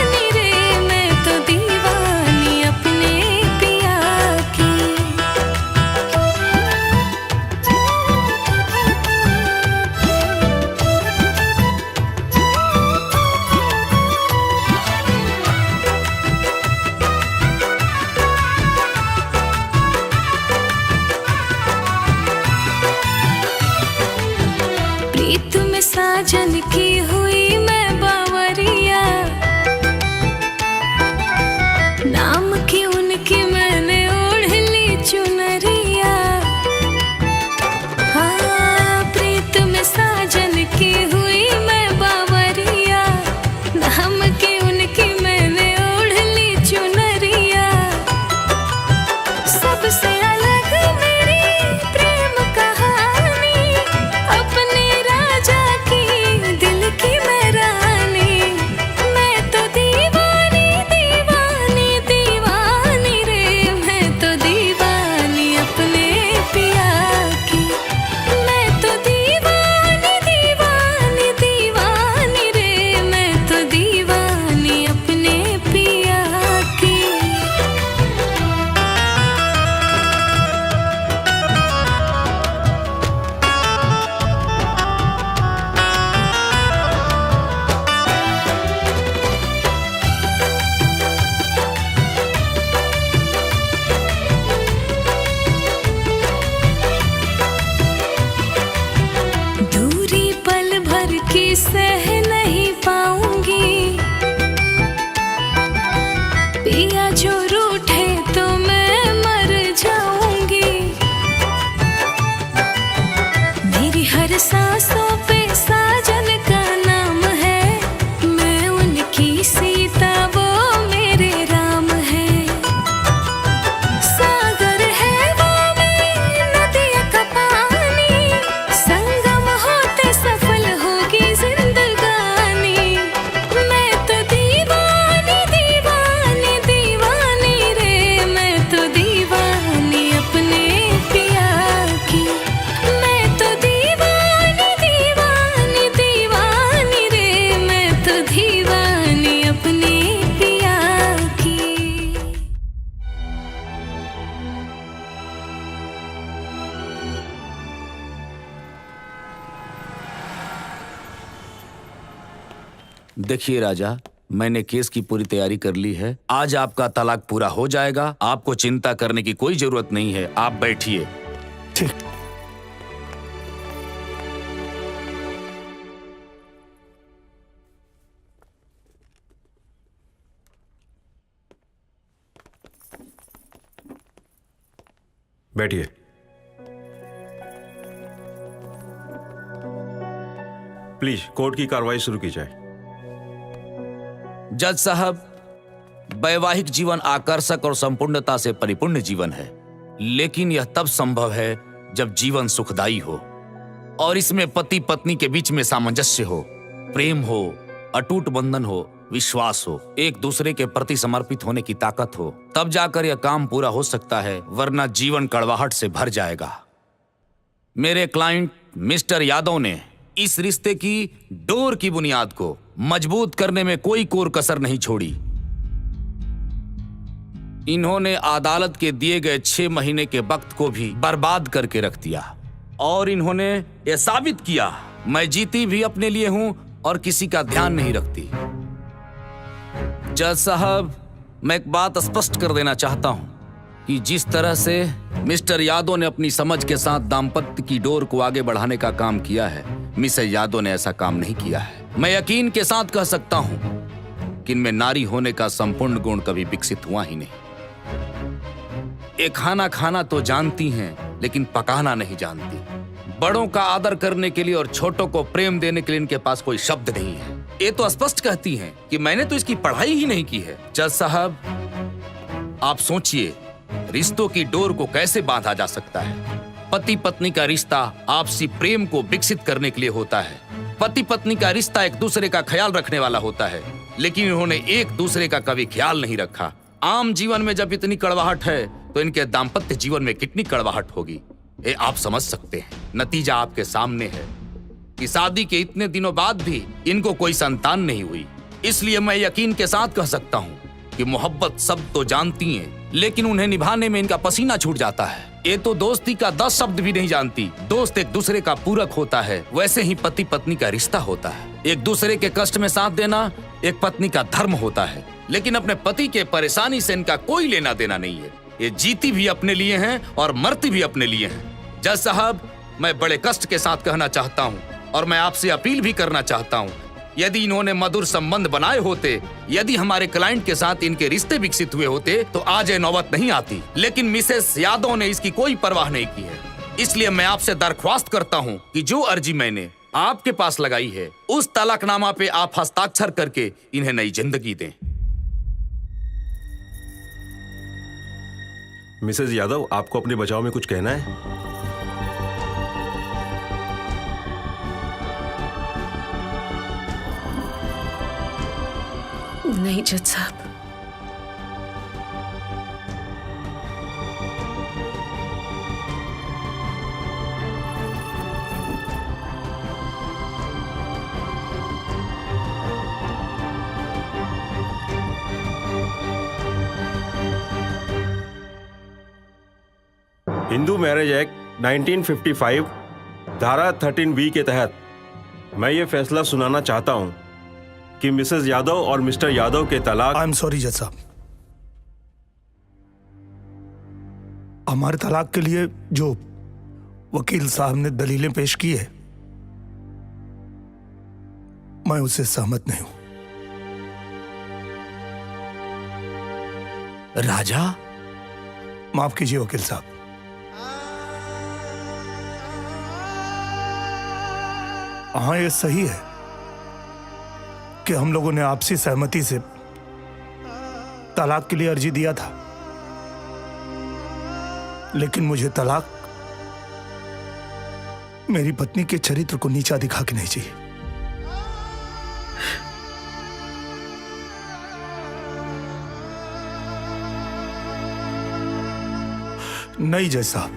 सह नहीं पाऊंगी, पिया जो रूठे तो मैं मर जाऊंगी। मेरी हर सांसों पे साजन का नाम है, मैं उनकी सीता वो मेरे राम है। सागर है वो में नदिया का पानी, संगम होते सफल होगी जिंदगानी। मैं तो दीवानी दीवानी दीवानी रे, मैं तो दीवानी अपने पिया की। मैं तो दीवानी दीवानी दीवानी रे, मैं तो दीवानी अपने पिया की। देखिए राजा, मैंने केस की पूरी तैयारी कर ली है। आज आपका तलाक पूरा हो जाएगा, आपको चिंता करने की कोई जरूरत नहीं है। आप बैठिए। ठीक। बैठिए। प्लीज कोर्ट की कार्रवाई शुरू की जाए। जज साहब, वैवाहिक जीवन आकर्षक और संपूर्णता से परिपूर्ण जीवन है, लेकिन यह तब संभव है जब जीवन सुखदायी हो और इसमें पति पत्नी के बीच में सामंजस्य हो, प्रेम हो, अटूट बंधन हो, विश्वास हो, एक दूसरे के प्रति समर्पित होने की ताकत हो। तब जाकर यह काम पूरा हो सकता है, वरना जीवन कड़वाहट से भर जाएगा। मेरे क्लाइंट मिस्टर यादव ने इस रिश्ते की डोर की बुनियाद को मजबूत करने में कोई कोर कसर नहीं छोड़ी। इन्होंने अदालत के दिए गए 6 महीने के वक्त को भी बर्बाद करके रख दिया और इन्होंने यह साबित किया मैं जीती भी अपने लिए हूं और किसी का ध्यान नहीं रखती। जज साहब, मैं एक बात स्पष्ट कर देना चाहता हूं कि जिस तरह से मिस्टर यादव ने अपनी समझ के साथ दाम्पत्य की डोर को आगे बढ़ाने का काम किया है, मिसेस यादव ने ऐसा काम नहीं किया है। मैं यकीन के साथ कह सकता हूं कि इनमें नारी होने का संपूर्ण गुण कभी विकसित हुआ ही नहीं। ये खाना खाना तो जानती हैं, लेकिन पकाना नहीं जानती। बड़ों का आदर करने के लिए और छोटों को प्रेम देने के लिए इनके पास कोई शब्द नहीं है। ये तो स्पष्ट कहती हैं कि मैंने तो इसकी पढ़ाई ही नहीं की है। जज साहब, आप सोचिए, रिश्तों की डोर को कैसे बांधा जा सकता है। पति पत्नी का रिश्ता आपसी प्रेम को विकसित करने के लिए होता है। पति पत्नी का रिश्ता एक दूसरे का ख्याल रखने वाला होता है, लेकिन इन्होंने एक दूसरे का कभी ख्याल नहीं रखा। आम जीवन में जब इतनी कड़वाहट है, तो इनके दाम्पत्य जीवन में कितनी कड़वाहट होगी, ये आप समझ सकते हैं। नतीजा आपके सामने है कि शादी के इतने दिनों बाद भी इनको कोई संतान नहीं हुई। इसलिए मैं यकीन के साथ कह सकता हूँ कि मोहब्बत सब तो जानती हैं, लेकिन उन्हें निभाने में इनका पसीना छूट जाता है। ये तो दोस्ती का 10 शब्द भी नहीं जानती। दोस्त एक दूसरे का पूरक होता है, वैसे ही पति पत्नी का रिश्ता होता है। एक दूसरे के कष्ट में साथ देना एक पत्नी का धर्म होता है, लेकिन अपने पति के परेशानी से इनका कोई लेना देना नहीं है। ये जीती भी अपने लिए हैं और मरती भी अपने लिए हैं। जज साहब, मैं बड़े कष्ट के साथ कहना चाहता हूँ और मैं आपसे अपील भी करना चाहता हूँ, यदि इन्होंने मधुर संबंध बनाए होते, यदि हमारे क्लाइंट के साथ इनके रिश्ते विकसित हुए होते, तो आज ये नौबत नहीं आती। लेकिन मिसेस यादव ने इसकी कोई परवाह नहीं की है। इसलिए मैं आपसे दरख्वास्त करता हूँ कि जो अर्जी मैंने आपके पास लगाई है, उस तलाकनामा पे आप हस्ताक्षर करके इन्हें नई जिंदगी दें। मिसेस यादव, आपको अपने बचाव में कुछ कहना है? नहीं जज साहब। हिंदू मैरिज एक्ट 1955 धारा 13B के तहत मैं ये फैसला सुनाना चाहता हूं कि मिसेस यादव और मिस्टर यादव के तलाक। आई एम सॉरी जज साहब, हमारे तलाक के लिए जो वकील साहब ने दलीलें पेश की है, मैं उससे सहमत नहीं हूं। राजा, माफ कीजिए वकील साहब। हाँ, ये सही है कि हम लोगों ने आपसी सहमति से तलाक के लिए अर्जी दिया था, लेकिन मुझे तलाक मेरी पत्नी के चरित्र को नीचा दिखा के नहीं चाहिए। नहीं जज साहब,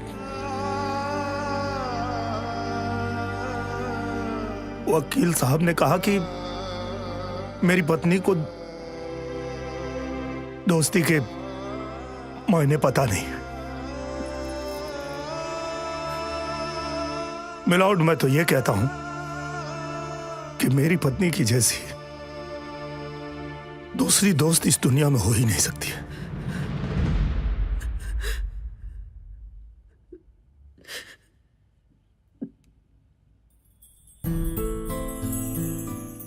वकील साहब ने कहा कि मेरी पत्नी को दोस्ती के मायने पता नहीं। मिलॉर्ड, मैं तो ये कहता हूं कि मेरी पत्नी की जैसी दूसरी दोस्त इस दुनिया में हो ही नहीं सकती है।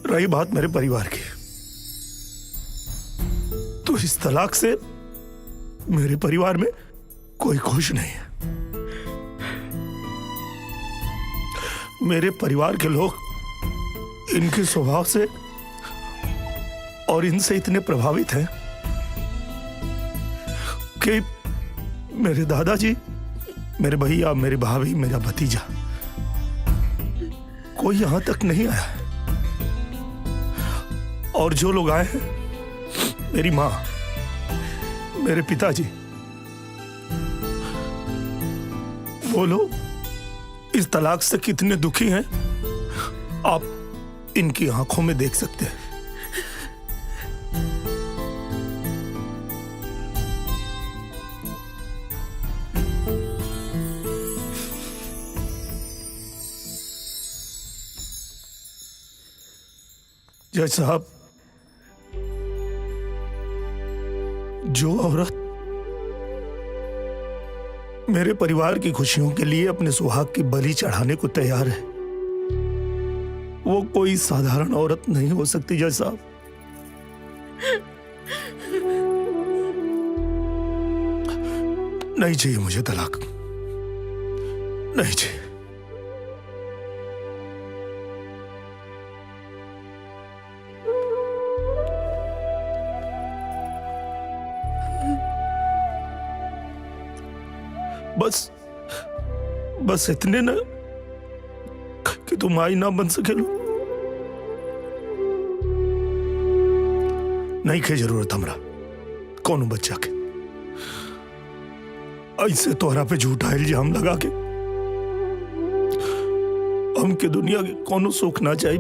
रही बात मेरे परिवार की, तो इस तलाक से मेरे परिवार में कोई खुश नहीं है। मेरे परिवार के लोग इनके स्वभाव से और इनसे इतने प्रभावित हैं कि मेरे दादाजी, मेरे भैया, मेरे भाभी, मेरा भतीजा, कोई यहां तक नहीं आया है। और जो लोग आए हैं, मेरी मां, मेरे पिताजी, वो लोग इस तलाक से कितने दुखी हैं आप इनकी आंखों में देख सकते हैं। जज साहब, जो औरत मेरे परिवार की खुशियों के लिए अपने सुहाग की बलि चढ़ाने को तैयार है, वो कोई साधारण औरत नहीं हो सकती। जज साहब, नहीं चाहिए मुझे तलाक, नहीं चाहिए। बस इतने ना कि तुम आई ना बन सके लो। नहीं के जरूरत हमरा कौन बच्चा के ऐसे तोहरा पे झूठा इल्जाम लगा के हमके दुनिया के कोनो सुख ना चाहिए।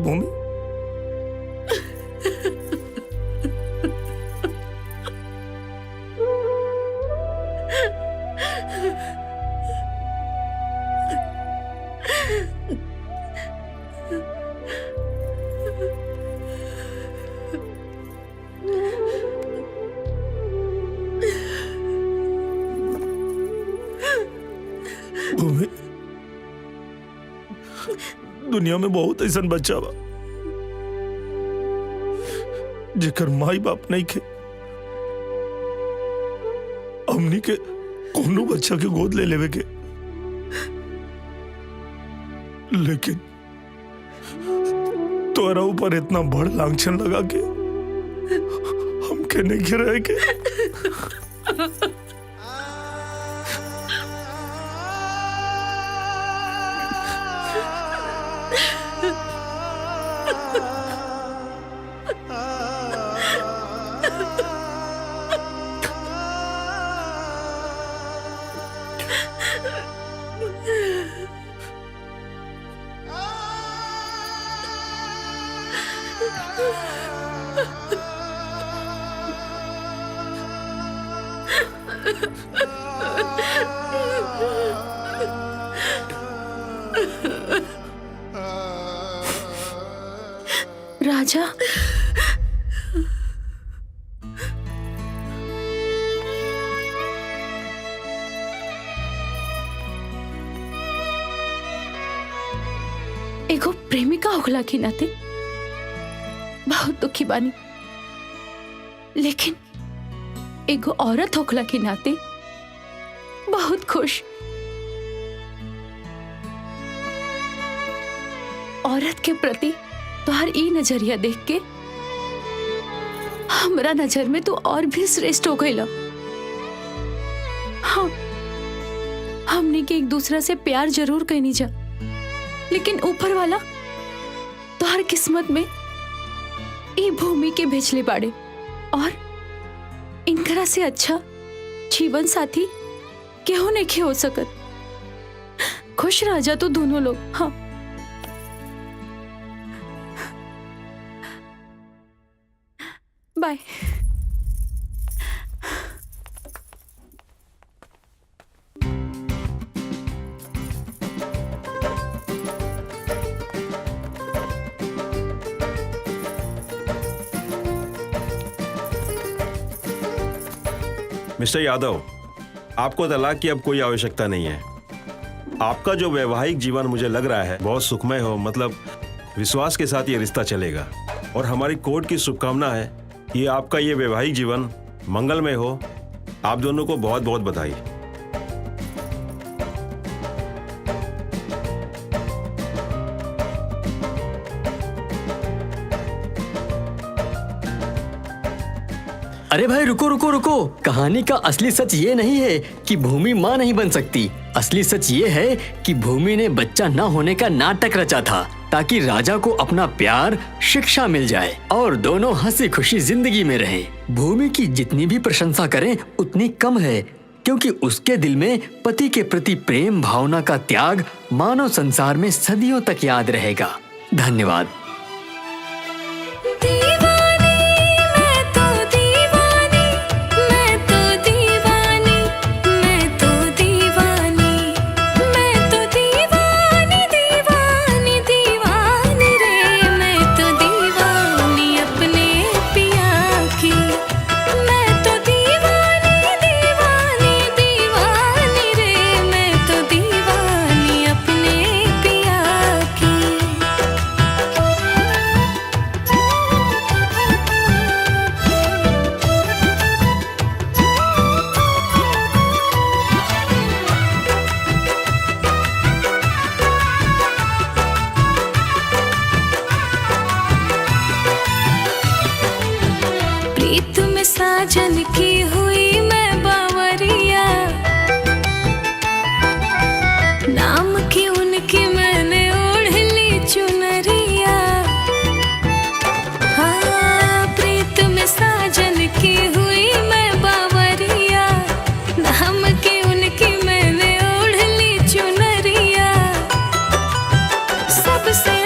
भूमि, दुनिया में बहुत ऐसा बच्चा बा जेकर माई बाप नहीं खे, हमनी के कोनो बच्चा के गोद ले लेवे के, लेकिन तोरा ऊपर इतना बड़ लांछन लगा के हमके नहीं गिराए के। राजा, एगो प्रेमिका होखला के नाते बहुत दुखी बानी, लेकिन एगो औरत होखला के नाते बहुत खुश। औरत के प्रति तुहार ई नजरिया देख के हमरा नजर में तो और भी श्रेष्ठ हो गईला। हाँ, हमने के एक दूसरा से प्यार जरूर कहनी जा, लेकिन ऊपर वाला तुहार किस्मत में ई भूमि के भेजले बाड़े, और इनकरा से अच्छा जीवन साथी केहू नहीं हो सकत। खुश रह जा तो दोनों लोग। हाँ, बाय। मिस्टर यादव, आपको तलाक की अब कोई आवश्यकता नहीं है। आपका जो वैवाहिक जीवन मुझे लग रहा है बहुत सुखमय हो, मतलब विश्वास के साथ ये रिश्ता चलेगा, और हमारी कोर्ट की शुभकामना है कि आपका ये वैवाहिक जीवन मंगलमय हो। आप दोनों को बहुत बहुत बधाई। अरे भाई रुको रुको रुको, कहानी का असली सच ये नहीं है कि भूमि माँ नहीं बन सकती। असली सच ये है कि भूमि ने बच्चा न होने का नाटक रचा था ताकि राजा को अपना प्यार, शिक्षा मिल जाए और दोनों हंसी खुशी जिंदगी में रहें। भूमि की जितनी भी प्रशंसा करें उतनी कम है, क्योंकि उसके दिल में पति के प्रति प्रेम भावना का त्याग मानव संसार में सदियों तक याद रहेगा। धन्यवाद। साजन की हुई मैं बावरिया, नाम की उनकी मैंने ओढ़ ली चुनरिया। हाँ, प्रीत में साजन की हुई मैं बावरिया, नाम की उनकी मैंने ओढ़ ली चुनरिया। सबसे